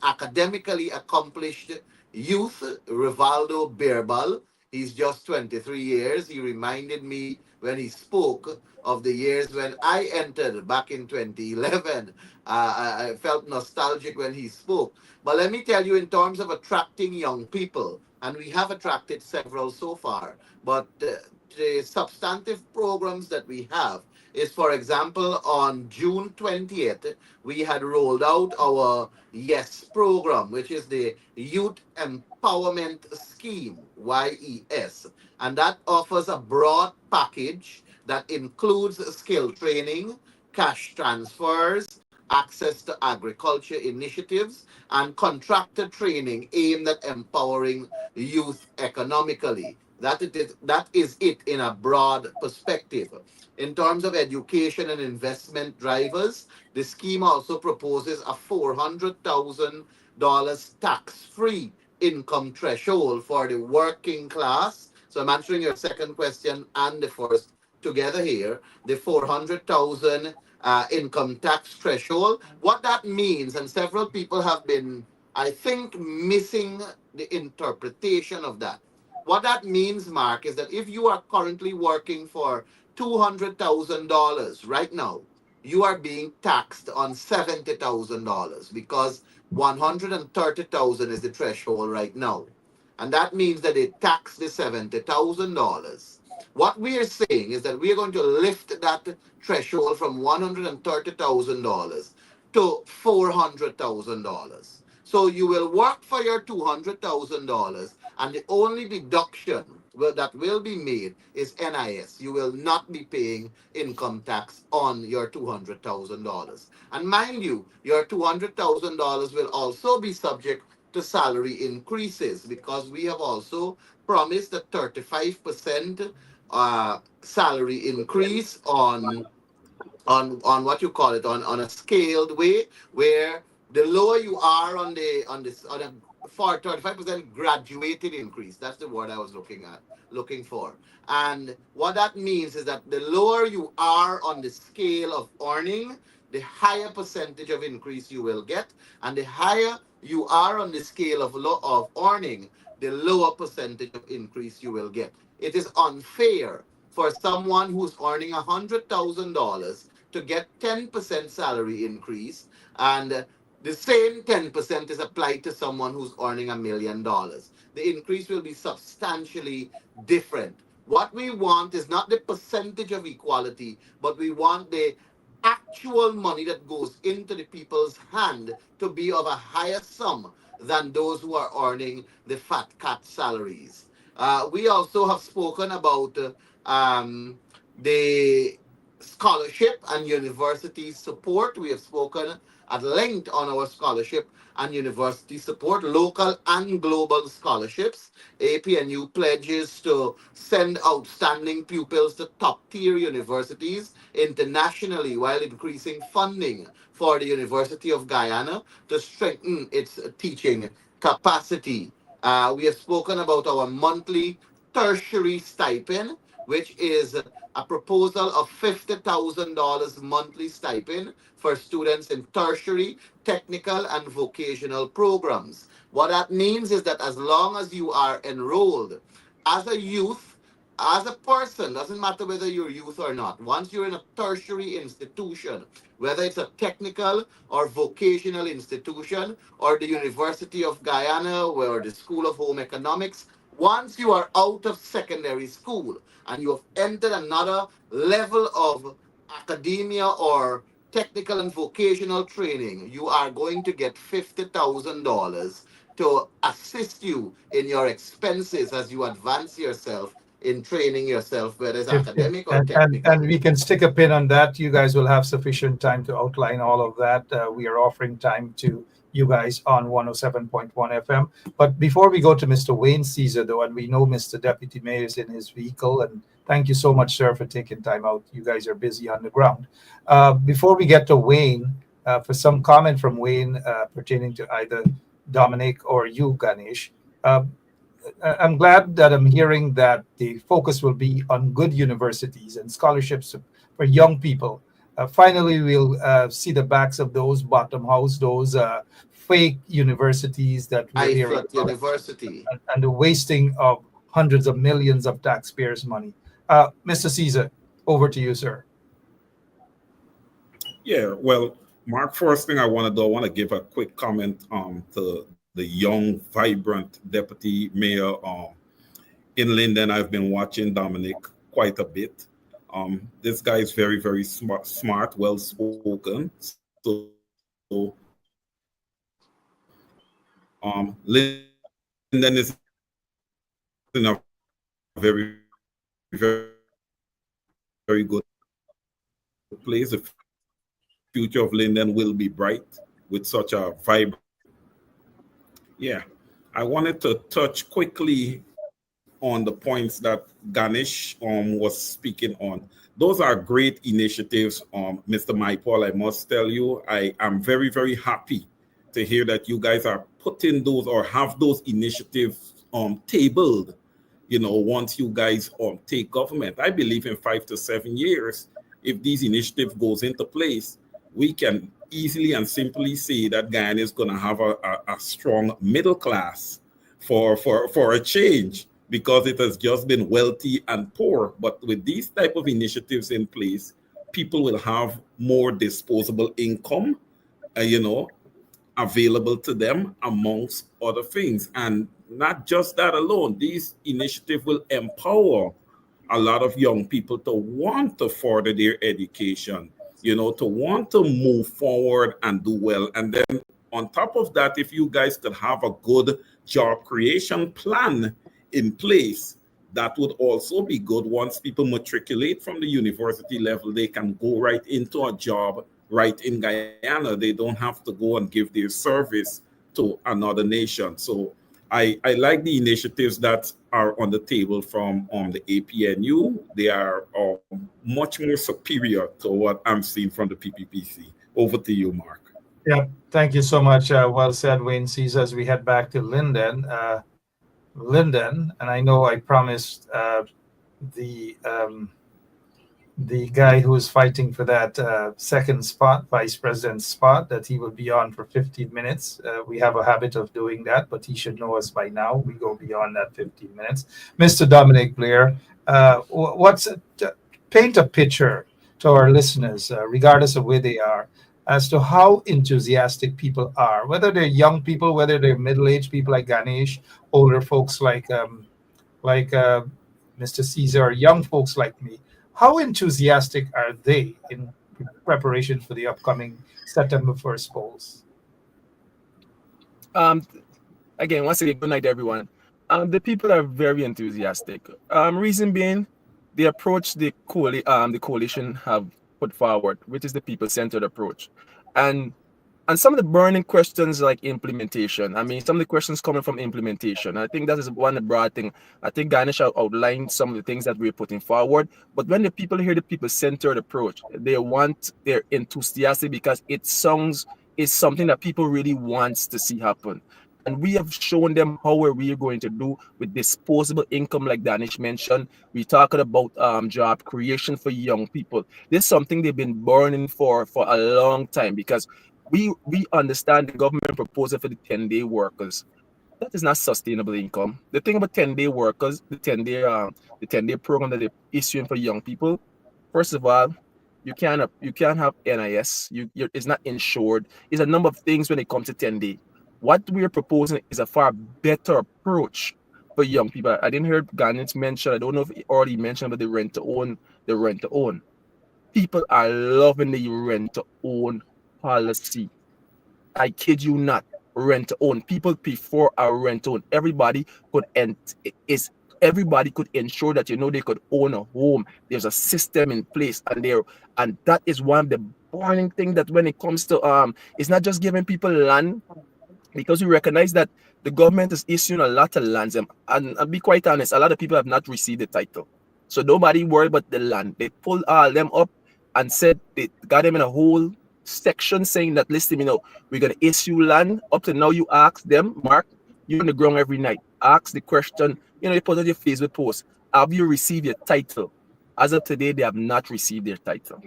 academically accomplished youth, Rivaldo Birbal. He's just 23 years. He reminded me when he spoke of the years when I entered back in 2011. I felt nostalgic when he spoke. But let me tell you, in terms of attracting young people, and we have attracted several so far, but the substantive programs that we have is, for example, on June 20th, we had rolled out our YES program, which is the Youth Empowerment Scheme, YES. And that offers a broad package that includes skill training, cash transfers, access to agriculture initiatives, and contractor training aimed at empowering youth economically. That is it in a broad perspective. In terms of education and investment drivers, the scheme also proposes a $400,000 tax-free income threshold for the working class. So I'm answering your second question and the first together here. The 400,000 income tax threshold. What that means, and several people have been, I think, missing the interpretation of that. What that means, Mark, is that if you are currently working for $200,000 right now, you are being taxed on $70,000 because 130,000 is the threshold right now. And that means that they tax the $70,000. What we are saying is that we are going to lift that threshold from $130,000 to $400,000. So you will work for your $200,000, and the only deduction that will be made is NIS. You will not be paying income tax on your $200,000. And mind you, your $200,000 will also be subject to salary increases because we have also promised a 35% salary increase on what you call it on a scaled way where the lower you are on a for 35% graduated increase. That's the word I was looking for. And what that means is that the lower you are on the scale of earning, the higher percentage of increase you will get, and the higher you are on the scale of earning, the lower percentage of increase you will get. It is unfair for someone who's earning $100,000 to get 10% salary increase, and the same 10% is applied to someone who's earning $1 million. The increase will be substantially different. What we want is not the percentage of equality, but we want the actual money that goes into the people's hand to be of a higher sum than those who are earning the fat cat salaries. We also have spoken about the scholarship and university support. We have spoken at length on our scholarship and university support, local and global scholarships. APNU pledges to send outstanding pupils to top tier universities internationally while increasing funding for the University of Guyana to strengthen its teaching capacity. We have spoken about our monthly tertiary stipend, which is a proposal of $50,000 monthly stipend for students in tertiary, technical, and vocational programs. What that means is that as long as you are enrolled as a youth, as a person, doesn't matter whether you're youth or not, once you're in a tertiary institution, whether it's a technical or vocational institution, or the University of Guyana, or the School of Home Economics, once you are out of secondary school and you have entered another level of academia or technical and vocational training, you are going to get $50,000 to assist you in your expenses as you advance yourself in training yourself, whether it's If academic or and technical. we can stick a pin on that. You guys will have sufficient time to outline all of that. We are offering time to you guys on 107.1 FM. But before we go to Mr. Wayne Caesar, though, and we know Mr. Deputy Mayor is in his vehicle, and thank you so much, sir, for taking time out. You guys are busy on the ground. Before we get to Wayne, for some comment from Wayne pertaining to either Dominic or you, Ganesh. Uh, I'm glad that I'm hearing that the focus will be on good universities and scholarships for young people. Finally, we'll see the backs of those bottom house, those fake universities that we're hearing IFLT about, University. and the wasting of hundreds of millions of taxpayers' money. Mr. Caesar, over to you, sir. Yeah, well, Mark, first thing I want to do, I want to give a quick comment to the young, vibrant deputy mayor in Linden. I've been watching Dominic quite a bit. This guy is very, very smart, well spoken. So, Linden is in a very, very very good place. The future of Linden will be bright with such a vibrant. Yeah, I wanted to touch quickly on the points that Ganesh was speaking on. Those are great initiatives, Mr. Paul. I must tell you, I am very, very happy to hear that you guys are putting those or have those initiatives tabled. Once you guys take government, I believe in 5 to 7 years, if these initiatives goes into place, we can easily and simply see that Guyana is going to have a strong middle class for a change, because it has just been wealthy and poor. But with these type of initiatives in place, people will have more disposable income, available to them, amongst other things. And not just that alone, these initiatives will empower a lot of young people to want to further their education, to want to move forward and do well. And then on top of that, if you guys could have a good job creation plan in place, that would also be good. Once people matriculate from the university level, they can go right into a job right in Guyana. They don't have to go and give their service to another nation. So I like the initiatives that are on the table from the APNU. They are much more superior to what I'm seeing from the PPPC. Over to you, Mark. Yeah, thank you so much. Well said, Wayne Sees, as we head back to Linden. Linden, and I know I promised the guy who is fighting for that second spot, vice president spot, that he will be on for 15 minutes. We have a habit of doing that, but he should know us by now. We go beyond that 15 minutes. Mr. Dominic Blair, paint a picture to our listeners, regardless of where they are, as to how enthusiastic people are, whether they're young people, whether they're middle-aged people like Ganesh, older folks like Mr. Caesar, or young folks like me. How enthusiastic are they in preparation for the upcoming September 1st polls? Again, once again, good night, everyone. The people are very enthusiastic. Reason being, the approach the coalition have put forward, which is the people-centered approach, and some of the burning questions like implementation. I mean, some of the questions coming from implementation. I think that is one of the broad thing. I think Ganesh outlined some of the things that we're putting forward. But when the people hear the people-centered approach, they're enthusiastic because it's something that people really wants to see happen. And we have shown them how we're going to do with disposable income, like Danish mentioned. We're talking about job creation for young people. This is something they've been burning for a long time, because we understand the government proposal for the 10-day workers. That is not sustainable income. The thing about 10-day workers, the 10-day program that they're issuing for young people, first of all, you can't have NIS. It's not insured. It's a number of things when it comes to 10-day. What we're proposing is a far better approach for young people. I didn't hear Ganesh mention, I don't know if he already mentioned about the rent to own. People are loving the rent to own policy. I kid you not, rent to own. People prefer a rent to own. Everybody could ensure that they could own a home. There's a system in place, and that is one of the burning thing that when it comes to it's not just giving people land, because we recognize that the government is issuing a lot of lands, and I'll be quite honest, a lot of people have not received the title. So nobody worried about the land. They pulled them up and said they got them in a whole section saying that, listen, we're going to issue land. Up to now, you ask them, Mark, you're on the ground every night. Ask the question, you put on your Facebook post, have you received your title? As of today, they have not received their title.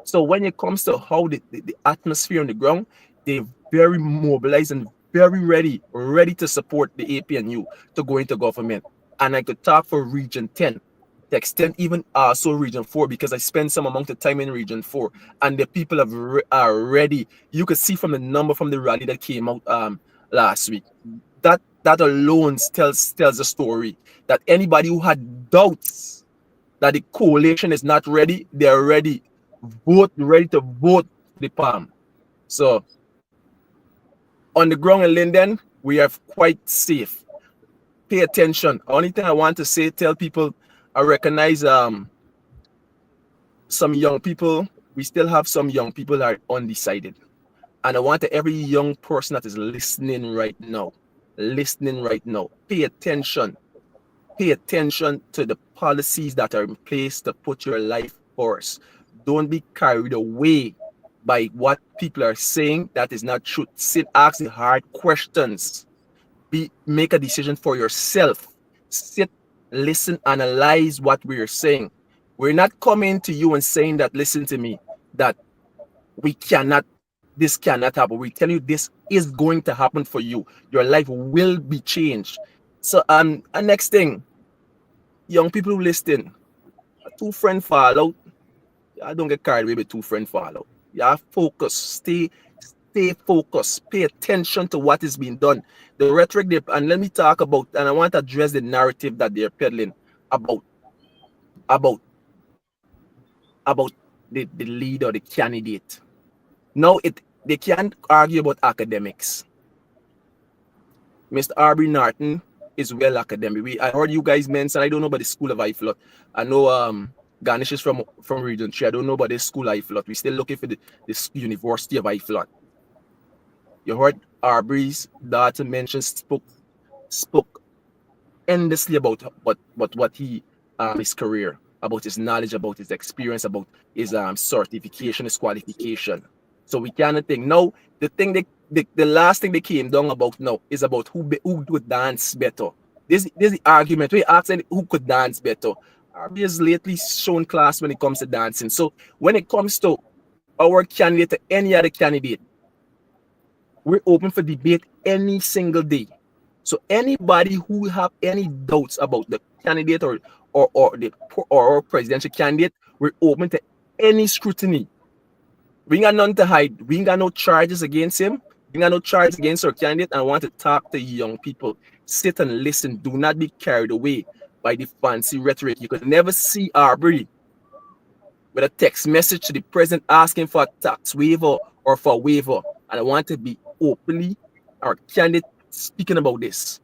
So when it comes to how the atmosphere on the ground, they're very mobilized and very ready to support the APNU to go into government. And I could talk for Region 10, to extend even also Region 4, because I spent some amount of time in Region 4, and the people are ready. You could see from the number from the rally that came out last week. That alone tells a story that anybody who had doubts that the coalition is not ready, they're ready to vote the palm. So on the ground in Linden, we are quite safe. Pay attention. Only thing I want to say, tell people, I recognize some young people, we still have some young people that are undecided. And I want every young person that is listening right now, pay attention. Pay attention to the policies that are in place to put your life first. Don't be carried away by what people are saying that is not true. Sit, ask the hard questions. Make a decision for yourself. Sit, listen, analyze what we are saying. We're not coming to you and saying that, listen to me, that this cannot happen. We tell you this is going to happen for you. Your life will be changed. So, and next thing, young people who listen, a two-friend fallout. I don't get carried away with two-friend fallout. Yeah, focus. Stay focused. Pay attention to what is being done. The rhetoric and let me talk about, and I want to address the narrative that they're peddling about about about the leader, the candidate. Now they can't argue about academics. Mr. Aubrey Norton is well academic. I heard you guys mention, I don't know about the School of IFLOT. I know Ganesh is from Region 3. I don't know about the School IFLOT. We're still looking for the University of IFLOT. You heard Aubrey's daughter mention, spoke endlessly about what he his career, about his knowledge, about his experience, about his certification, his qualification. So we cannot think. Now, the last thing they came down about now is about who would dance better. There's the argument. We ask who could dance better. Arby has lately shown class when it comes to dancing. So when it comes to our candidate or any other candidate, we're open for debate any single day. So anybody who have any doubts about the candidate or our presidential candidate, we're open to any scrutiny. We ain't got nothing to hide. We ain't got no charges against him. We ain't got no charges against our candidate. And I want to talk to young people. Sit and listen. Do not be carried away by the fancy rhetoric. You could never see Aubrey with a text message to the president asking for a tax waiver or for a waiver. And I want to be openly our candidate speaking about this.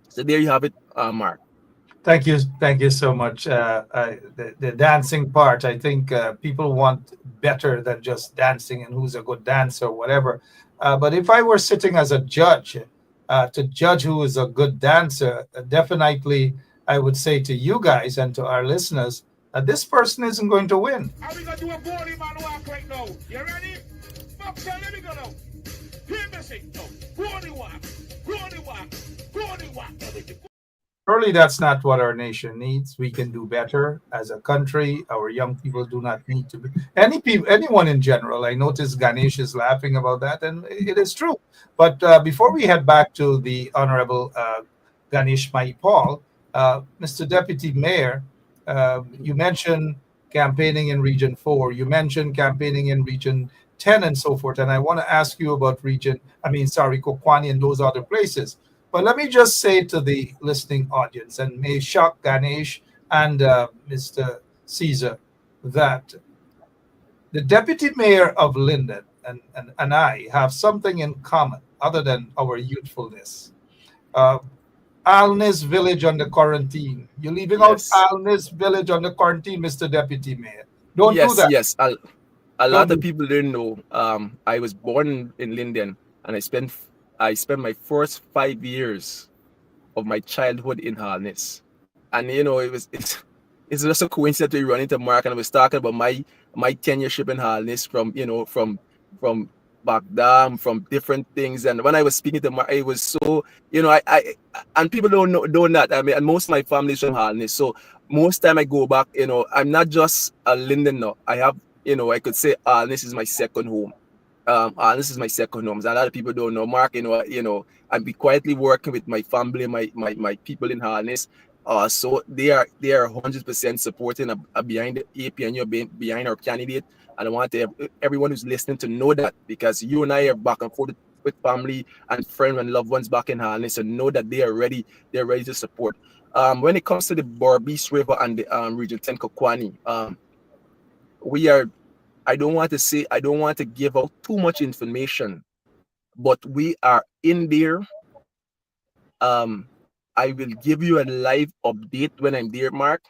So there you have it, Mark. Thank you so much. The dancing part, I think people want better than just dancing and who's a good dancer or whatever. But if I were sitting as a judge to judge who is a good dancer, definitely I would say to you guys and to our listeners, this person isn't going to win. Are we gonna do a body man walk right now? You ready? Fuck, let me go now. Hear me sing now. Body walk, body walk, body walk. Surely that's not what our nation needs. We can do better as a country. Our young people do not need to be anyone in general. I notice Ganesh is laughing about that, and it is true. But before we head back to the Honorable Ganesh Maipal, Mr. Deputy Mayor, you mentioned campaigning in Region 4. You mentioned campaigning in Region 10 and so forth. And I want to ask you about Kokwani and those other places. But let me just say to the listening audience, and may shock Ganesh and Mr. Caesar, that the deputy mayor of Linden and I have something in common other than our youthfulness. Alnis Village under quarantine. You're leaving out Alnis Village under quarantine, Mr. Deputy Mayor. Don't do that. Yes. A lot of people didn't know. I was born in Linden, and I spent my first 5 years of my childhood in Harness. And it's just a coincidence we run into Mark, and I was talking about my tenureship in Harness from Baghdad, from different things. And when I was speaking to Mark, it was so, I and people don't know that. I mean, and most of my family is from Harness. So most time I go back, I'm not just a Linden now. I have, I could say this is my second home. This is my second home. So a lot of people don't know Mark. I've been quietly working with my family, my people in Harness. So they are 100% supporting behind the APNU, behind our candidate. And I want everyone who's listening to know that, because you and I are back and forth with family and friends and loved ones back in Harness, and know that they are ready. They're ready to support. When it comes to the Berbice River and the Region 10 Kokwani, I don't want to give out too much information, but we are in there. I will give you a live update when I'm there, Mark,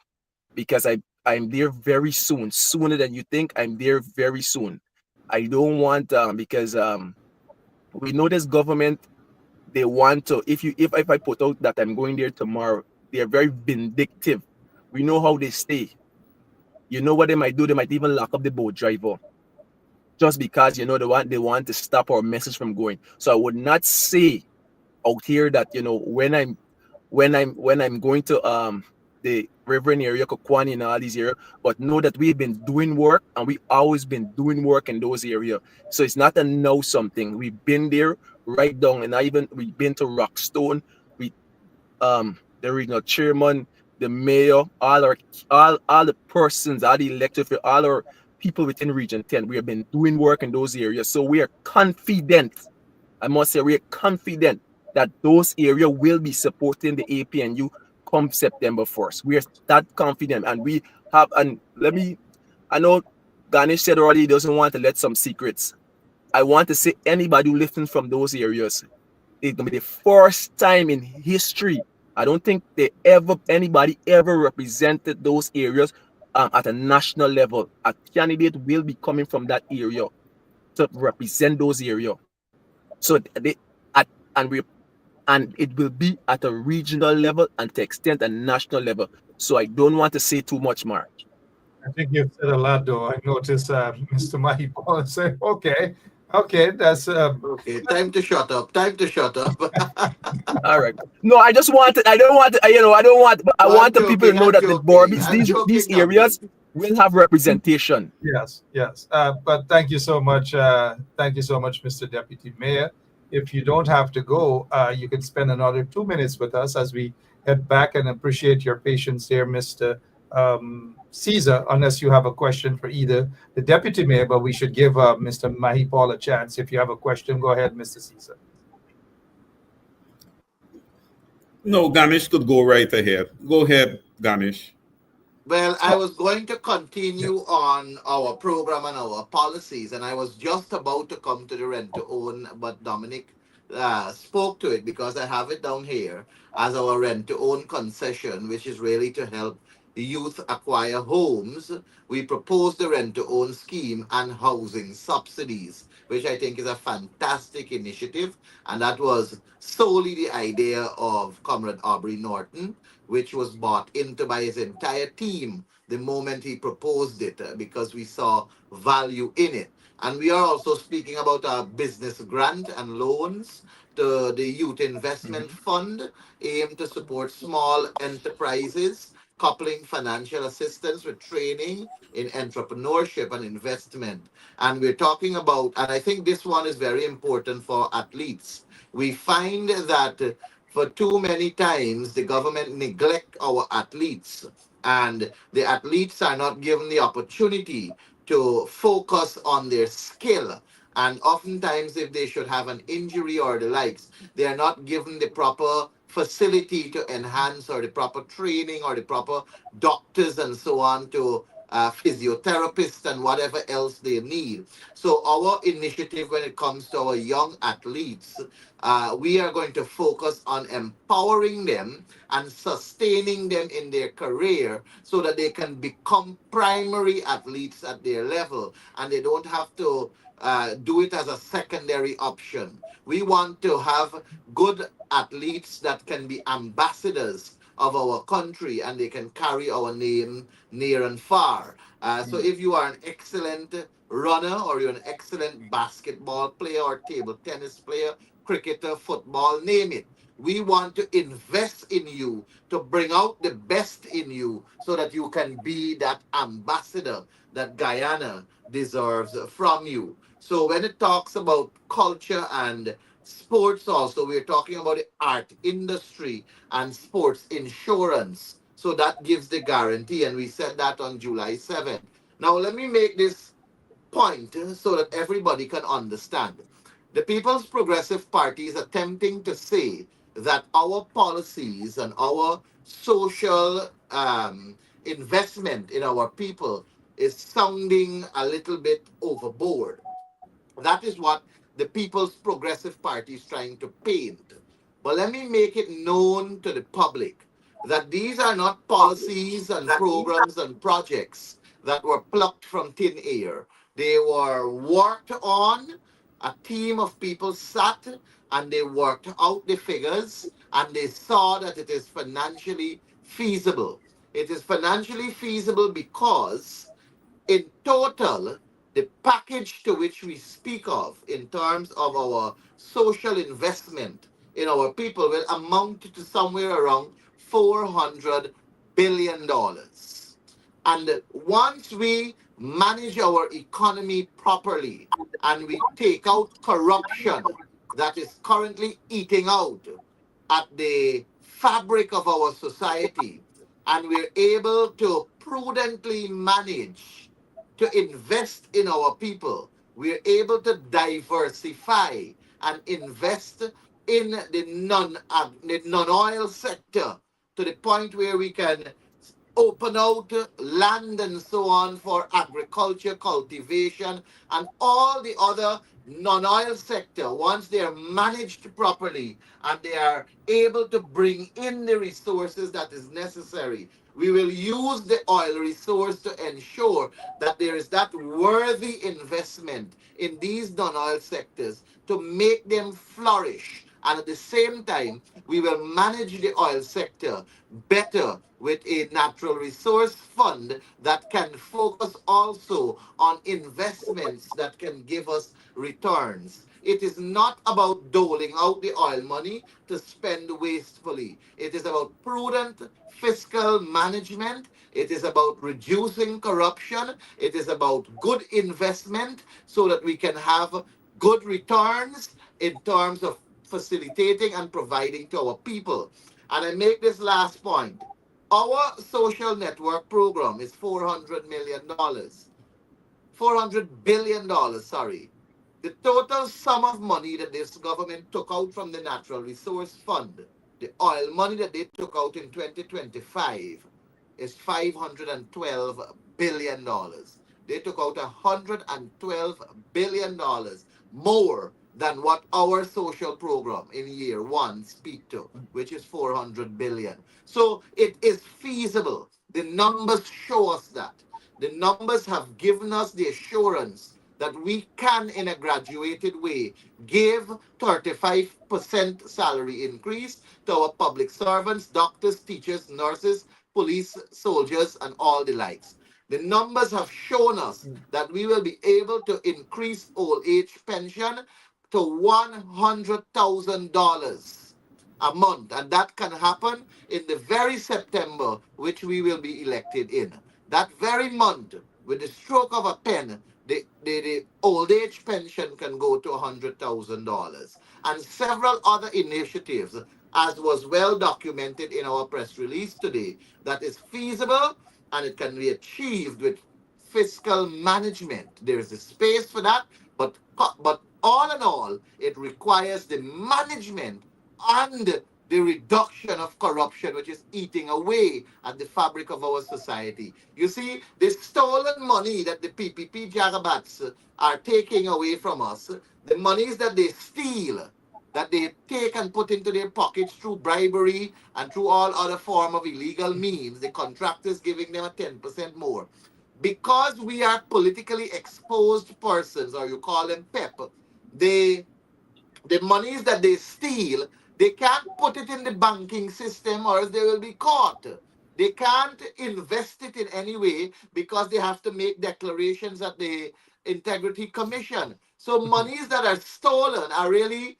because I'm there very soon, sooner than you think. I'm there very soon. I don't want because we know this government, they want to, if I put out that I'm going there tomorrow, they're very vindictive. We know how they stay. You know what they might do? They might even lock up the boat driver just because they want to stop our message from going. So I would not say out here that when I'm going to the Reverend area, Kokwani and all these areas, but know that we've been doing work and we always been doing work in those areas. So it's not a know something. We've been there right down, and I even we've been to Rockstone. We the regional chairman, the mayor, all the persons, all the elected, all our people within Region 10. We have been doing work in those areas. So we are confident, I must say, we are confident that those areas will be supporting the APNU come September 1st. We are that confident, and we have, and I know Ganesh said already he doesn't want to let some secrets. I want to say anybody who listens from those areas, it's gonna be the first time in history. I don't think anybody ever represented those areas at a national level. A candidate will be coming from that area to represent those areas. So and we and it will be at a regional level and to extent a national level. So I don't want to say too much more. I think you've said a lot, though. I noticed Mr. Mahipal say, okay, okay, that's Okay, time to shut up. Time to shut up. All right. No, I don't want to, I I'm want the people to joking. know I'm that the joking. Barbies, I'm these joking, areas Dominic. will have representation. yes, yes. But thank you so much. Thank you so much, Mr. Deputy Mayor. If you don't have to go, you can spend another 2 minutes with us as we head back, and appreciate your patience here, Mr. Caesar, unless you have a question for either the Deputy Mayor, but we should give Mr. Mahipal a chance. If you have a question, go ahead, Mr. Caesar. No, Ganesh could go right ahead. Go ahead, Ganesh. Well, I So, was going to continue on our program and our policies, and I was just about to come to the rent to own, but Dominic spoke to it because I have it down here as our rent to own concession, which is really to help youth acquire homes. We proposed the rent to own scheme and housing subsidies, which I think is a fantastic initiative, and that was solely the idea of Comrade Aubrey Norton, which was bought into by his entire team the moment he proposed it, because we saw value in it. And we are also speaking about our business grant and loans to the Youth Investment Fund, aimed to support small enterprises, coupling financial assistance with training in entrepreneurship and investment. And we're talking about, and I think this one is very important for athletes. We find that for too many times the government neglect our athletes, and the athletes are not given the opportunity to focus on their skill. And oftentimes, if they should have an injury or the likes, they are not given the proper facility to enhance, or the proper training, or the proper doctors and so on, to physiotherapists and whatever else they need. So our initiative when it comes to our young athletes, we are going to focus on empowering them and sustaining them in their career so that they can become primary athletes at their level, and they don't have to do it as a secondary option. We want to have good athletes that can be ambassadors of our country, and they can carry our name near and far. So if you are an excellent runner, or you're an excellent basketball player or table tennis player, cricketer, football, name it. We want to invest in you to bring out the best in you so that you can be that ambassador that Guyana deserves from you. So when it talks about culture and sports also, we're talking about the art industry and sports insurance. So that gives the guarantee, and we said that on July 7th. Now let me make this point so that everybody can understand. The People's Progressive Party is attempting to say that our policies and our social investment in our people is sounding a little bit overboard. That is what the People's Progressive Party is trying to paint. But let me make it known to the public that these are not policies and programs and projects that were plucked from thin air. They were worked on. A team of people sat and they worked out the figures and they saw that it is financially feasible. It is financially feasible because in total, the package to which we speak of in terms of our social investment in our people will amount to somewhere around $400 billion. And once we manage our economy properly and we take out corruption that is currently eating out at the fabric of our society, and we're able to prudently manage to invest in our people, we're able to diversify and invest in the non-oil sector to the point where we can open out land and so on for agriculture, cultivation, and all the other non-oil sector. Once they are managed properly and they are able to bring in the resources that is necessary, we will use the oil resource to ensure that there is that worthy investment in these non-oil sectors to make them flourish. And at the same time, we will manage the oil sector better with a natural resource fund that can focus also on investments that can give us returns. It is not about doling out the oil money to spend wastefully. It is about prudent fiscal management. It is about reducing corruption. It is about good investment so that we can have good returns in terms of facilitating and providing to our people. And I make this last point. Our social network program is $400 million. $400 billion, sorry. The total sum of money that this government took out from the Natural Resource Fund, the oil money that they took out in 2025, is $512 billion. They took out $112 billion more than what our social program in year one speak to, which is 400 billion. So it is feasible. The numbers show us that. The numbers have given us the assurance that we can, in a graduated way, give 35% salary increase to our public servants, doctors, teachers, nurses, police, soldiers, and all the likes. The numbers have shown us that we will be able to increase old age pension to $100,000 a month. And that can happen in the very September which we will be elected in. That very month, with the stroke of a pen, the old age pension can go to $100,000. And several other initiatives, as was well documented in our press release today, that is feasible and it can be achieved with fiscal management. There is a space for that, but all in all, it requires the management and the reduction of corruption, which is eating away at the fabric of our society. You see, the stolen money that the PPP jagabats are taking away from us, the monies that they steal, that they take and put into their pockets through bribery and through all other form of illegal means, the contractors giving them a 10% more. Because we are politically exposed persons, or you call them PEP, they the monies that they steal, they can't put it in the banking system or else they will be caught. They can't invest it in any way because they have to make declarations at the Integrity Commission. So monies that are stolen are really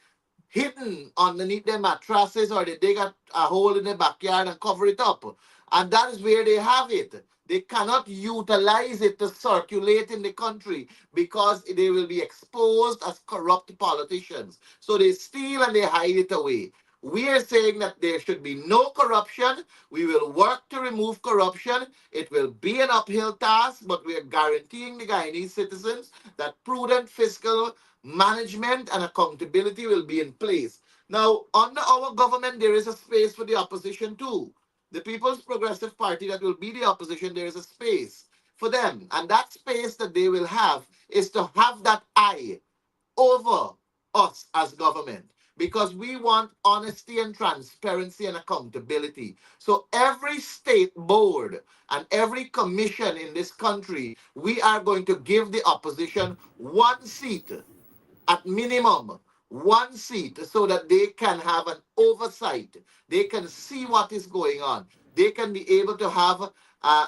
hidden underneath their mattresses or they dig a hole in the backyard and cover it up. And that is where they have it. They cannot utilize it to circulate in the country because they will be exposed as corrupt politicians. So they steal and they hide it away. We are saying that there should be no corruption. We will work to remove corruption. It will be an uphill task, but we are guaranteeing the Guyanese citizens that prudent fiscal management and accountability will be in place. Now, under our government, there is a space for the opposition too. The People's Progressive Party that will be the opposition, there is a space for them. And that space that they will have is to have that eye over us as government. because we want honesty and transparency and accountability. So every state board and every commission in this country, we are going to give the opposition one seat at minimum, one seat, so that they can have an oversight. They can see what is going on. They can be able to have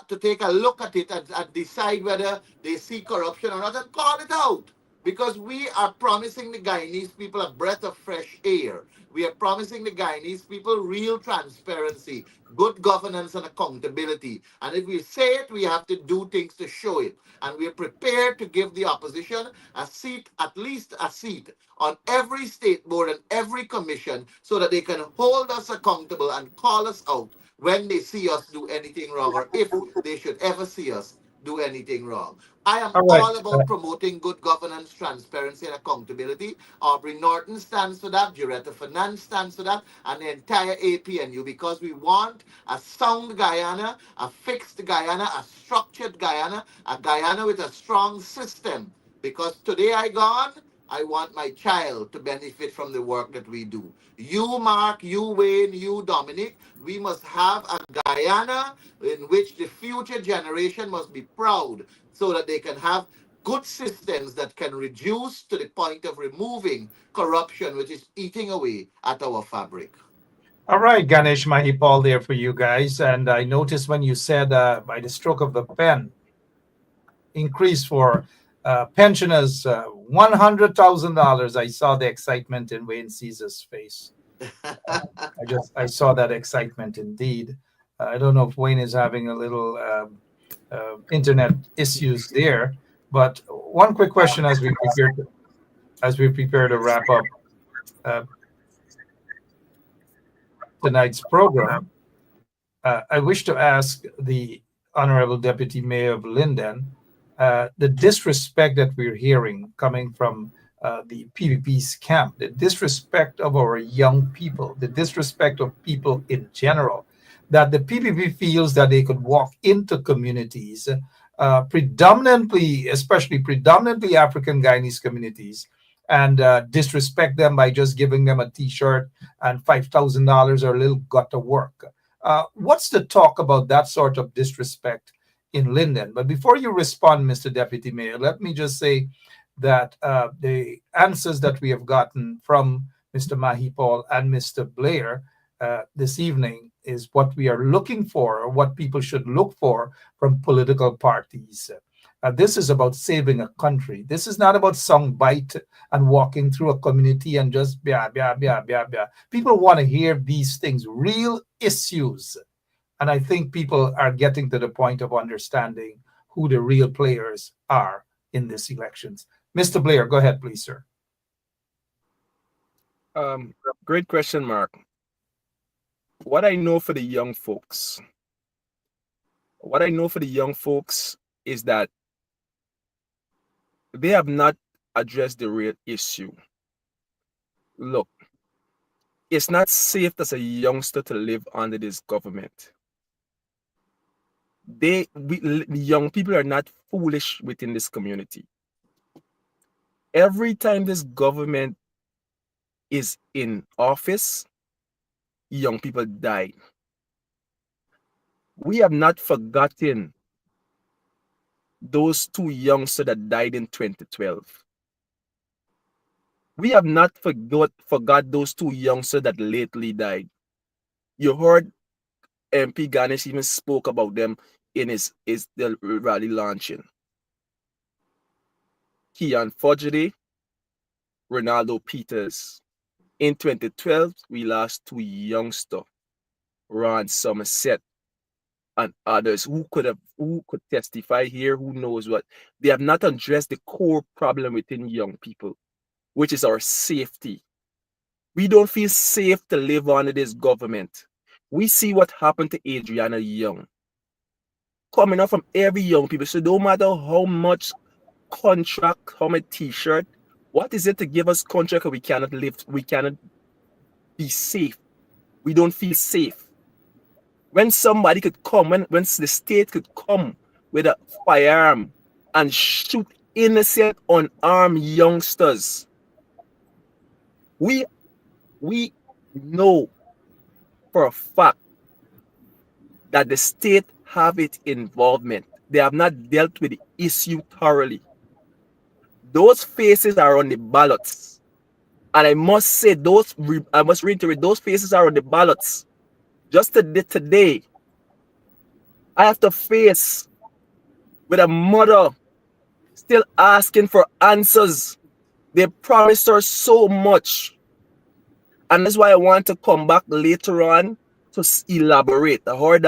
to take a look at it and decide whether they see corruption or not and call it out. Because we are promising the Guyanese people a breath of fresh air. We are promising the Guyanese people real transparency, good governance, and accountability. And if we say it, we have to do things to show it. And we are prepared to give the opposition a seat, at least a seat, on every state board and every commission so that they can hold us accountable and call us out when they see us do anything wrong, or if they should ever see us do anything wrong. I am All right. all about promoting good governance, transparency, and accountability. Aubrey Norton stands for that, Juretta Finance stands for that, and the entire APNU, because we want a sound Guyana, a fixed Guyana, a structured Guyana, a Guyana with a strong system. Because today I gone, I want my child to benefit from the work that we do. You, Mark, you, Wayne, you, Dominic, we must have a Guyana in which the future generation must be proud so that they can have good systems that can reduce to the point of removing corruption, which is eating away at our fabric. All right, Ganesh Mahipal there for you guys. And I noticed when you said by the stroke of the pen, increase for pensioners $100,000. I saw the excitement in Wayne Caesar's face. I saw that excitement indeed. I don't know if Wayne is having a little internet issues there, but one quick question as we prepare to wrap up uh, tonight's program. I wish to ask the Honorable Deputy Mayor of Linden the disrespect that we're hearing coming from the PPP's camp, the disrespect of our young people, the disrespect of people in general, that the PPP feels that they could walk into communities, predominantly, especially predominantly African Guyanese communities, and disrespect them by just giving them a T-shirt and $5,000 or a little gutter work. What's the talk about that sort of disrespect in Linden? But before you respond, Mr. Deputy Mayor, let me just say that the answers that we have gotten from Mr. Mahipal and Mr. Blair this evening is what we are looking for, or what people should look for from political parties. This is about saving a country. This is not about soundbite and walking through a community and just blah, blah, blah, blah, blah. People want to hear these things, real issues. And I think people are getting to the point of understanding who the real players are in these elections. Mr. Blair, go ahead, please, sir. Great question, Mark. What I know for the young folks, is that they have not addressed the real issue. Look, it's not safe as a youngster to live under this government. The young people are not foolish within this community. Every time this government is in office, young people die. We have not forgotten those two youngsters that died in 2012. We have not forgot those two youngsters that lately died. You heard MP Ganesh even spoke about them in his the rally launching. Kian Fodjede, Ronaldo Peters. In 2012, we lost two youngsters, Ron Somerset and others who could testify here, who knows what. They have not addressed the core problem within young people, which is our safety. We don't feel safe to live under this government. We see what happened to Adriana Young. Coming up from every young people. So no matter how much contract, how much T-shirt, what is it to give us contract we cannot live, we cannot be safe. We don't feel safe. When somebody could come, when the state could come with a firearm and shoot innocent, unarmed youngsters, we we know for a fact that the state have its involvement. They have not dealt with the issue thoroughly. Those faces are on the ballots. And I must say, I must reiterate, those faces are on the ballots. Just today, I have to face with a mother still asking for answers. They promised her so much. And that's why I want to come back later on to elaborate. I heard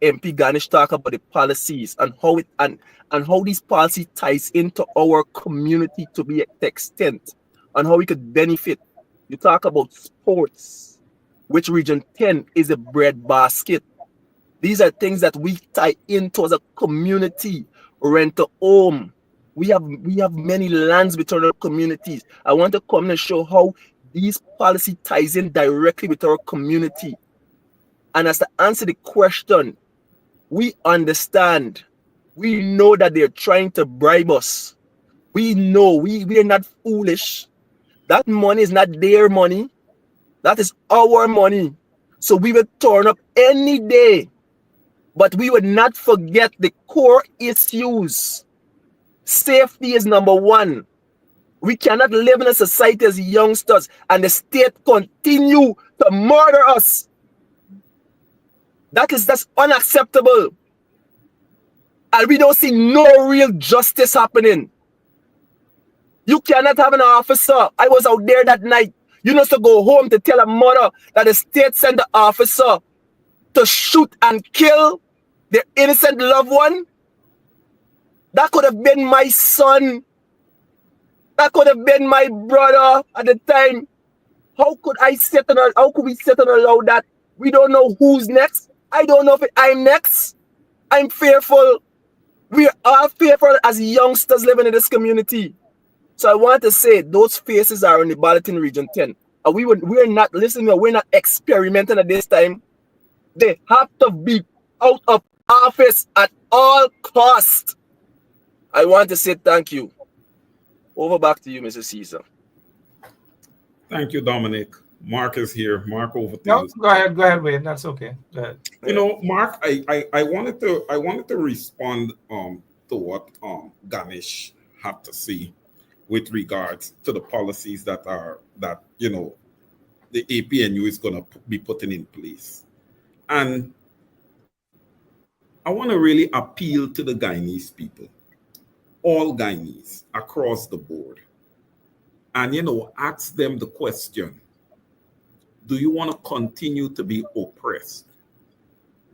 MP Ganesh talk about the policies and how it and how these policies ties into our community to the extent and how we could benefit. You talk about sports, which Region 10 is a breadbasket. These are things that we tie into as a community. Rent a home. We have many lands within our communities. I want to come and show how these policy ties in directly with our community. And as to answer the question, we understand. We know that they're trying to bribe us. We know we are not foolish. That money is not their money. That is our money. So we will turn up any day. But we would not forget the core issues. Safety is number one. We cannot live in a society as youngsters and the state continue to murder us. That's unacceptable. And we don't see no real justice happening. You cannot have an officer. I was out there that night. You know, to go home to tell a mother that the state sent the officer to shoot and kill their innocent loved one. That could have been my son. That could have been my brother at the time. How could we sit and allow that? We don't know who's next. I don't know if I'm next. I'm fearful. We are fearful as youngsters living in this community. So I want to say those faces are on the ballot in Region 10. And we're not listening, we're not experimenting at this time. They have to be out of office at all costs. I want to say thank you. Over back to you, Mr. Caesar. Thank you, Dominic. Mark is here. Mark, over to you. Go ahead, Wayne. That's okay. Go ahead. You know, Mark, I wanted to respond to what Ganesh had to say with regards to the policies that you know the APNU is going to be putting in place. And I want to really appeal to the Guyanese people, all Guyanese across the board, and, you know, ask them the question, do you want to continue to be oppressed?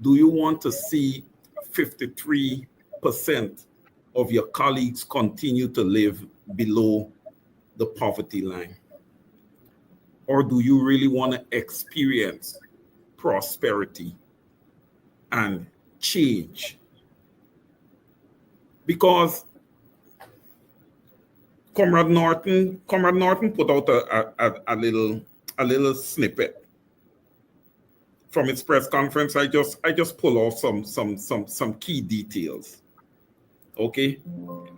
Do you want to see 53% of your colleagues continue to live below the poverty line? Or do you really want to experience prosperity and change? Because Comrade Norton put out a little snippet from its press conference. I just pull off some key details. Okay,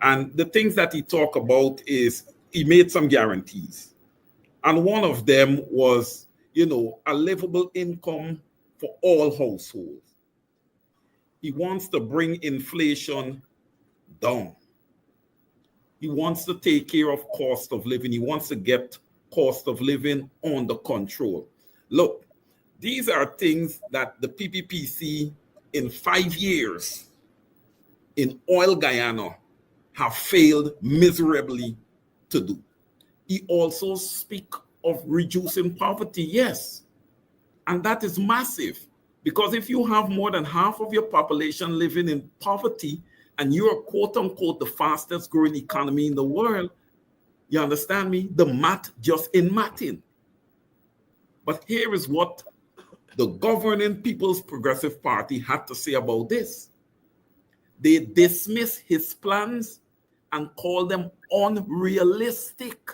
and the things that he talked about is he made some guarantees, and one of them was, you know, a livable income for all households. He wants to bring inflation down. He wants to take care of cost of living. He wants to get cost of living under control. Look, these are things that the PPPC in 5 years in oil Guyana have failed miserably to do. He also speaks of reducing poverty, yes. And that is massive, because if you have more than half of your population living in poverty and you're quote unquote the fastest growing economy in the world, you understand me? The math just in matting. But here is what the governing People's Progressive Party had to say about this. They dismiss his plans and call them unrealistic.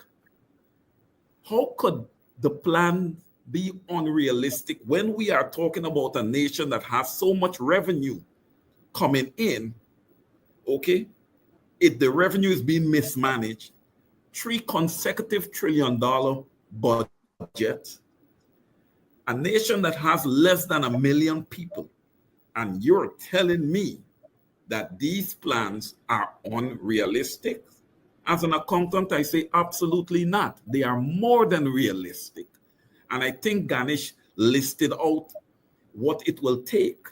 How could the plan be unrealistic when we are talking about a nation that has so much revenue coming in? Okay, if the revenue is being mismanaged, 3 consecutive $1 trillion budget, A nation that has less than 1 million people, and you're telling me that these plans are unrealistic? As an accountant, I say absolutely not. They are more than realistic. And I think Ganesh listed out what it will take.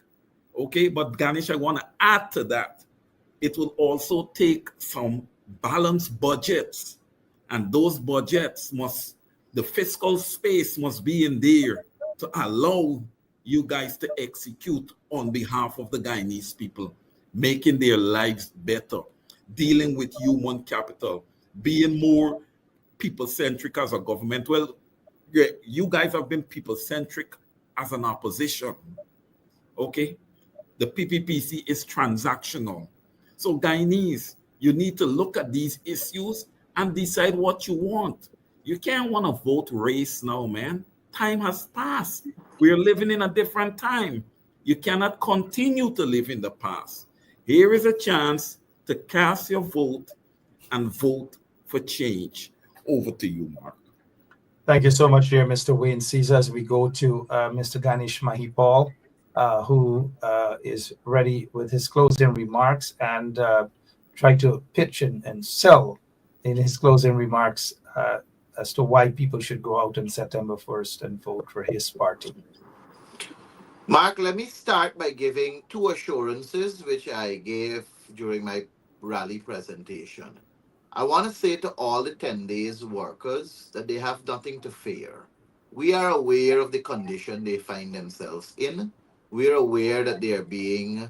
Okay, but Ganesh, I want to add to that. It will also take some balanced budgets. And those budgets must, the fiscal space must be in there to allow you guys to execute on behalf of the Guyanese people, making their lives better, dealing with human capital, being more people centric as a government. Well, you guys have been people centric as an opposition. Okay? The PPPC is transactional. So, Guyanese, you need to look at these issues and decide what you want. You can't want to vote race now, man. Time has passed. We're living in a different time. You cannot continue to live in the past. Here is a chance to cast your vote and vote for change. Over to you, Mark. Thank you so much, dear Mr. Wayne Caesar. As we go to Mr. Ganesh Mahipal, who is ready with his closing remarks and try to pitch and sell in his closing remarks as to why people should go out on September 1st and vote for his party. Mark, let me start by giving two assurances which I gave during my rally presentation. I want to say to all the 10 days workers that they have nothing to fear. We are aware of the condition they find themselves in. We are aware that they are being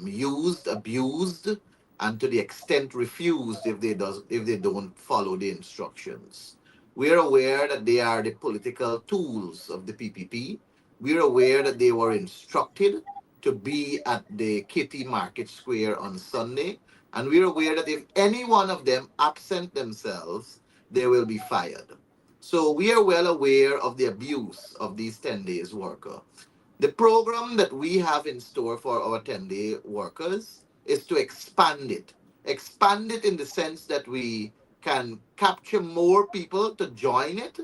used, abused, and to the extent refused if they don't follow the instructions. We are aware that they are the political tools of the PPP. We are aware that they were instructed to be at the Kitty Market Square on Sunday, and we're aware that if any one of them absent themselves, they will be fired. So we are well aware of the abuse of these 10 days worker. The program that we have in store for our 10-day workers is to expand it. Expand it in the sense that we can capture more people to join it,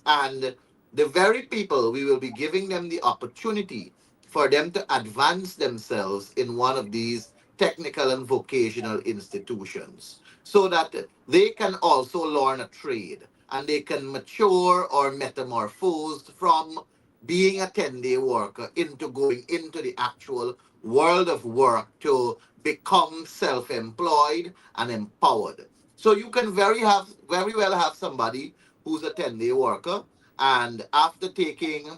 and the very people we will be giving them the opportunity for them to advance themselves in one of these technical and vocational institutions so that they can also learn a trade and they can mature or metamorphose from being a 10-day worker into going into the actual world of work to become self-employed and empowered. So you can very well have somebody who's a 10-day worker, and after taking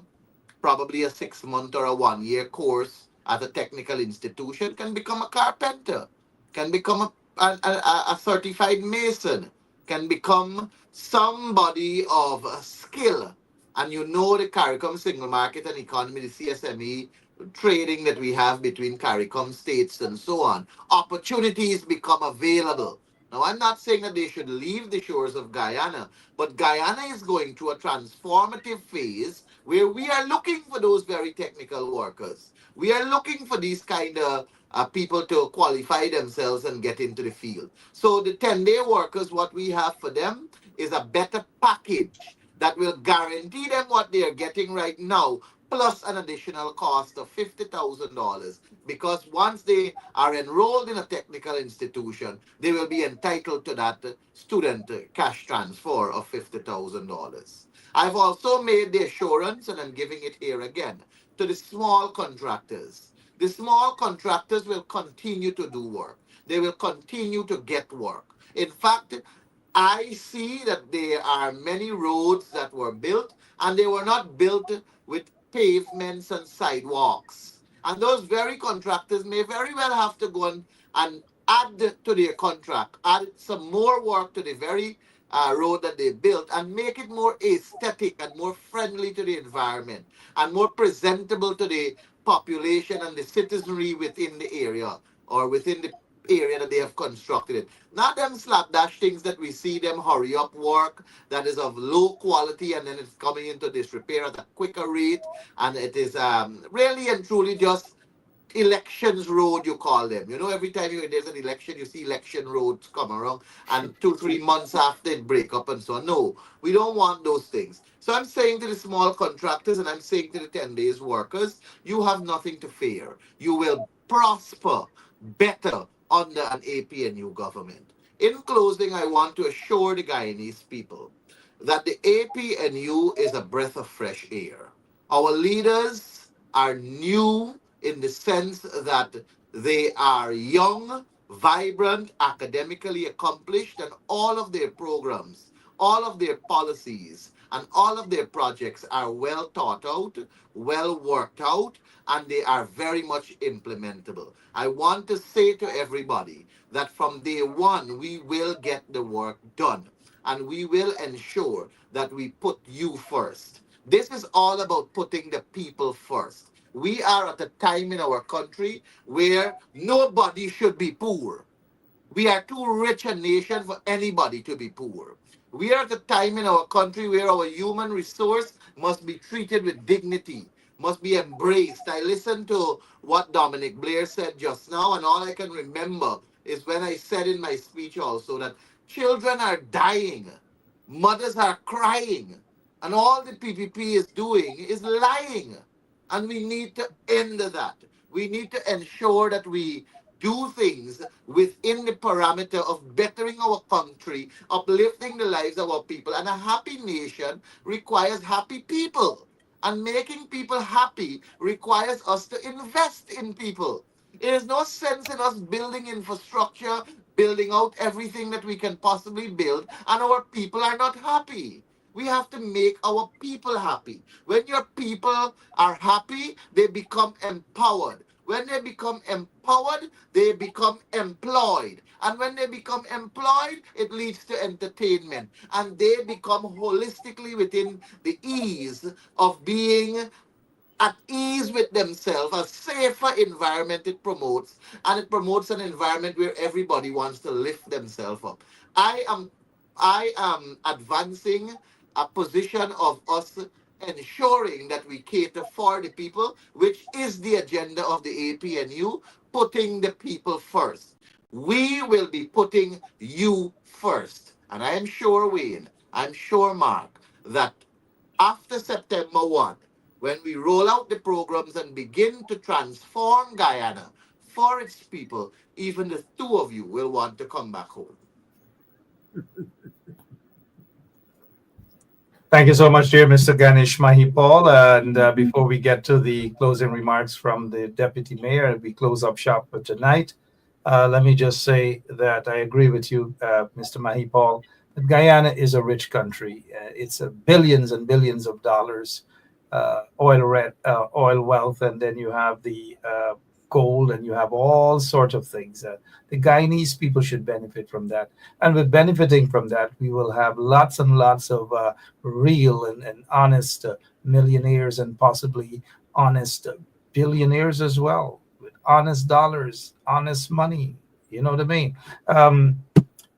probably a 6 month or a 1 year course at a technical institution, can become a carpenter, can become a certified mason, can become somebody of skill. And you know the CARICOM single market and economy, the CSME trading that we have between CARICOM states and so on. Opportunities become available. Now, I'm not saying that they should leave the shores of Guyana, but Guyana is going through a transformative phase where we are looking for those very technical workers. We are looking for these kind of people to qualify themselves and get into the field. So the 10-day workers, what we have for them is a better package that will guarantee them what they are getting right now, plus an additional cost of $50,000. Because once they are enrolled in a technical institution, they will be entitled to that student cash transfer of $50,000. I've also made the assurance, and I'm giving it here again, to the small contractors. The small contractors will continue to do work. They will continue to get work. In fact, I see that there are many roads that were built, and they were not built with pavements and sidewalks. And those very contractors may very well have to go and add to their contract, add some more work to the very road that they built and make it more aesthetic and more friendly to the environment and more presentable to the population and the citizenry within the area or within the area that they have constructed it. Not them slapdash things that we see them hurry up work that is of low quality and then it's coming into disrepair at a quicker rate, and it is really and truly just elections road, you call them. Every time there's an election, you see election roads come around, and 2 3 months after it break up and so on. No, we don't want those things. So I'm saying to the small contractors, and I'm saying to the 10 days workers, you have nothing to fear. You will prosper better under an APNU government. In closing, I want to assure the Guyanese people that the APNU is a breath of fresh air. Our leaders are new in the sense that they are young, vibrant, academically accomplished, and all of their programs, all of their policies, and all of their projects are well thought out, well worked out, and they are very much implementable. I want to say to everybody that from day one, we will get the work done, and we will ensure that we put you first. This is all about putting the people first. We are at a time in our country where nobody should be poor. We are too rich a nation for anybody to be poor. We are at a time in our country where our human resource must be treated with dignity, must be embraced. I listened to what Dominic Blair said just now, and all I can remember is when I said in my speech also that children are dying, mothers are crying, and all the PPP is doing is lying. And we need to end that. We need to ensure that we do things within the parameter of bettering our country, uplifting the lives of our people. And a happy nation requires happy people. And making people happy requires us to invest in people. There is no sense in us building infrastructure, building out everything that we can possibly build, and our people are not happy. We have to make our people happy. When your people are happy, they become empowered. When they become empowered, they become employed. And when they become employed, it leads to entertainment. And they become holistically within the ease of being at ease with themselves, a safer environment it promotes, and it promotes an environment where everybody wants to lift themselves up. I am I am advancing a position of us ensuring that we cater for the people, which is the agenda of the APNU, putting the people first. We will be putting you first. And I am sure, Wayne, I'm sure, Mark, that after September 1, when we roll out the programs and begin to transform Guyana for its people, even the two of you will want to come back home. Thank you so much, dear Mr. Ganesh Mahipal. And before we get to the closing remarks from the Deputy Mayor, we close up shop for tonight. Let me just say that I agree with you, Mr. Mahipal, that Guyana is a rich country. It's billions and billions of dollars, oil wealth, and then you have the gold, and you have all sorts of things. The Guyanese people should benefit from that. And with benefiting from that, we will have lots and lots of real and honest millionaires, and possibly honest billionaires as well, with honest dollars, honest money. You know what I mean?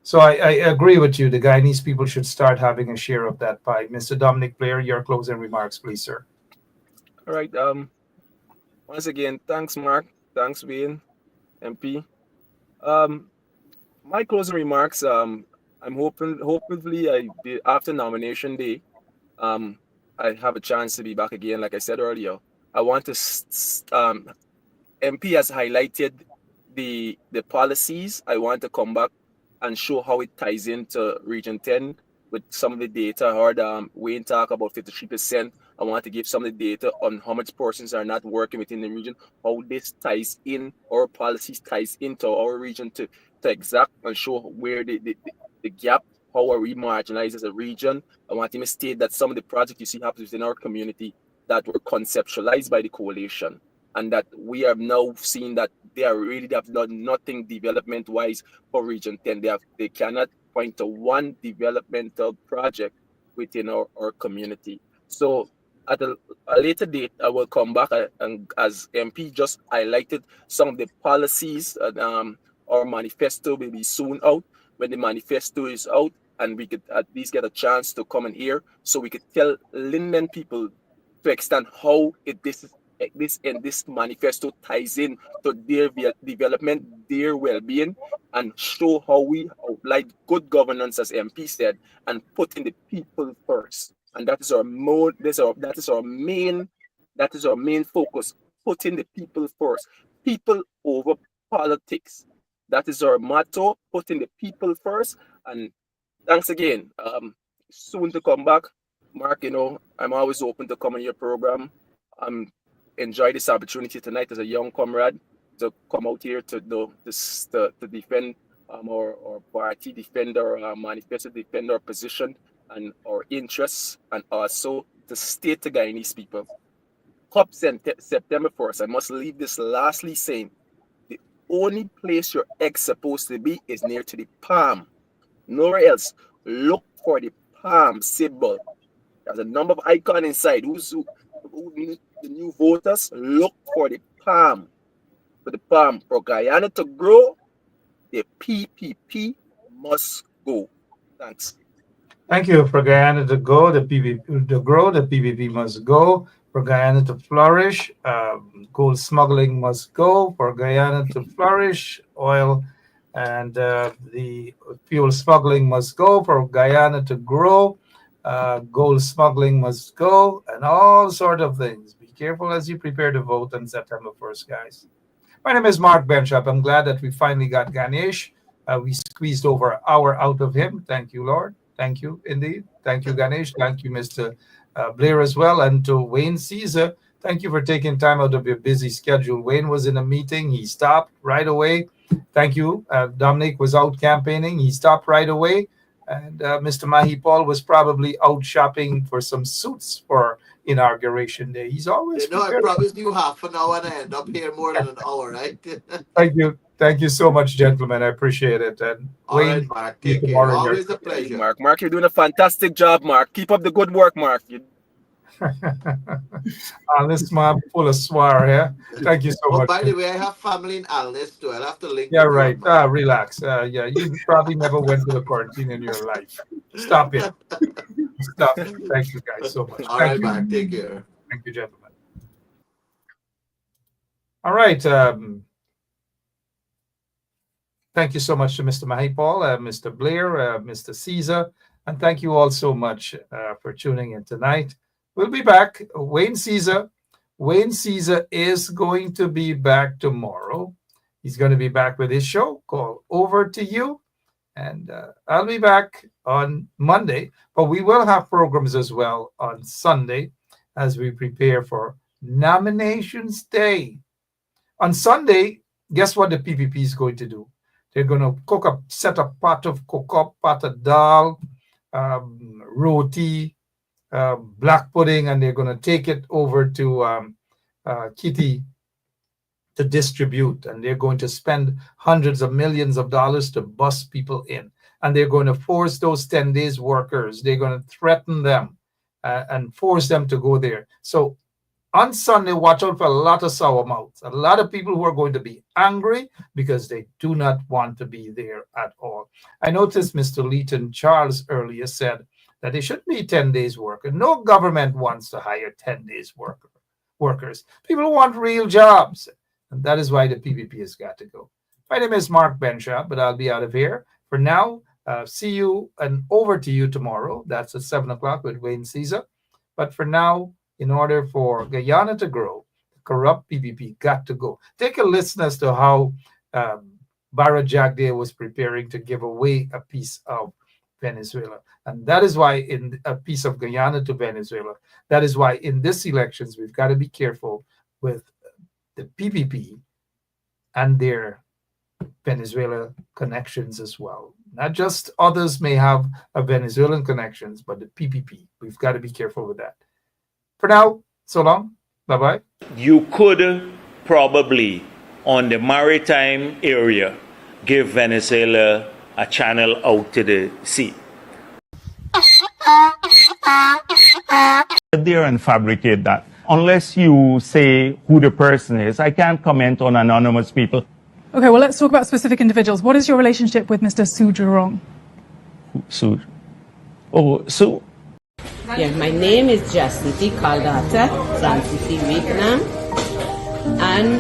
So I agree with you. The Guyanese people should start having a share of that pie. Mr. Dominic Blair, your closing remarks, please, sir. All right. Once again, thanks, Mark. Thanks, Wayne, MP. Um, my closing remarks. I'm hopefully, after nomination day, um, I have a chance to be back again. Like I said earlier, I want to. MP has highlighted the policies. I want to come back and show how it ties into Region 10 with some of the data. I heard Wayne talk about 53%. I want to give some of the data on how much persons are not working within the region, how this ties in, our policies ties into our region to exact and show where the gap, how are we marginalized as a region. I want him to state that some of the projects you see happening within our community that were conceptualized by the coalition, and that we have now seen that they have done nothing development wise for Region 10. They cannot point to one developmental project within our community. So at a later date, I will come back and as MP just highlighted some of the policies. Our manifesto will be soon out. When the manifesto is out, and we could at least get a chance to come in here, so we could tell Linden people to extend how this is this manifesto ties in to their development, their well-being, and show how we like good governance, as MP said, and putting the people first. And that is our main focus, putting the people first, people over politics. That is our motto, putting the people first. And thanks again. Soon to come back, Mark. I'm always open to come on your program. Enjoy this opportunity tonight as a young comrade to come out here to defend our party, defend our manifesto, defend our position and our interests, and also to state to Guyanese people. Come September 1st, I must leave this lastly saying, the only place your egg's supposed to be is near to the palm. Nowhere else. Look for the palm symbol. There's a number of icons inside. Who the new voters, look for the palm. For the palm. For Guyana to grow, the PPP must go. Thanks. Thank you. For Guyana to go, the PPP must go. For Guyana to flourish, gold smuggling must go. For Guyana to flourish, oil and the fuel smuggling must go. For Guyana to grow, gold smuggling must go, and all sort of things. Be careful as you prepare to vote on September 1st, guys. My name is Mark Benchop. I'm glad that we finally got Ganesh. We squeezed over an hour out of him. Thank you, Lord. Thank you, indeed. Thank you, Ganesh. Thank you, Mr. Blair, as well. And to Wayne Caesar, thank you for taking time out of your busy schedule. Wayne was in a meeting. He stopped right away. Thank you. Dominic was out campaigning. He stopped right away. And Mr. Mahi Paul was probably out shopping for some suits for Inauguration Day. He's always I promised you half an hour and I end up here more than an hour, right? Thank you. Thank you so much, gentlemen. I appreciate it. And all Wayne, right, Mark. Take care. Always a pleasure. Mark, you're doing a fantastic job, Mark. Keep up the good work, Mark. This man full of swar here. Thank you so much. By the way, I have family in Alness too. I'll have to link. Yeah, right. Relax. Yeah, you probably never went to the quarantine in your life. Stop it. Stop it. Thank you guys so much. All right, Mark. Take care. Thank you, gentlemen. All right. Thank you so much to Mr. Mahipal, Mr. Blair, Mr. Caesar, and thank you all so much for tuning in tonight. We'll be back. Wayne Caesar is going to be back tomorrow. He's going to be back with his show called Over to You. And I'll be back on Monday, but we will have programs as well on Sunday as we prepare for Nominations Day. On Sunday, guess what the PPP is going to do? They're going to set a pot of cocoa, pot of dal, roti, black pudding, and they're going to take it over to Kitty to distribute. And they're going to spend hundreds of millions of dollars to bus people in. And they're going to force those 10 days workers. They're going to threaten them and force them to go there. So on Sunday, watch out for a lot of sour mouths, a lot of people who are going to be angry because they do not want to be there at all. I noticed Mr. Leighton Charles earlier said that it should be 10 days work. And no government wants to hire 10 days workers. People want real jobs. And that is why the PPP has got to go. My name is Mark Benchop, but I'll be out of here. For now, see you and over to you tomorrow. That's at 7 o'clock with Wayne Caesar. But for now, in order for Guyana to grow, the corrupt PPP got to go. Take a listen as to how Barra Jagdeo was preparing to give away a piece of Venezuela. And that is why in a piece of Guyana to Venezuela, that is why in this elections, we've got to be careful with the PPP and their Venezuela connections as well. Not just others may have a Venezuelan connections, but the PPP. We've got to be careful with that. For now, so long. Bye-bye. You could probably, on the maritime area, give Venezuela a channel out to the sea. There and fabricate that. Unless you say who the person is, I can't comment on anonymous people. Okay, well, let's talk about specific individuals. What is your relationship with Mr. Su Jurong? Su? Oh, Su? Yeah, my name is Jasniti Kaldata from Vietnam. And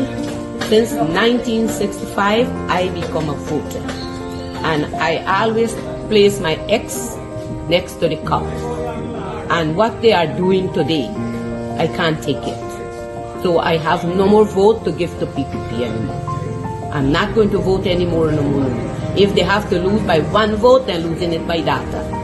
since 1965, I become a voter. And I always place my X next to the cup. And what they are doing today, I can't take it. So I have no more vote to give to PPP anymore. I'm not going to vote anymore no more. If they have to lose by one vote, they're losing it by data.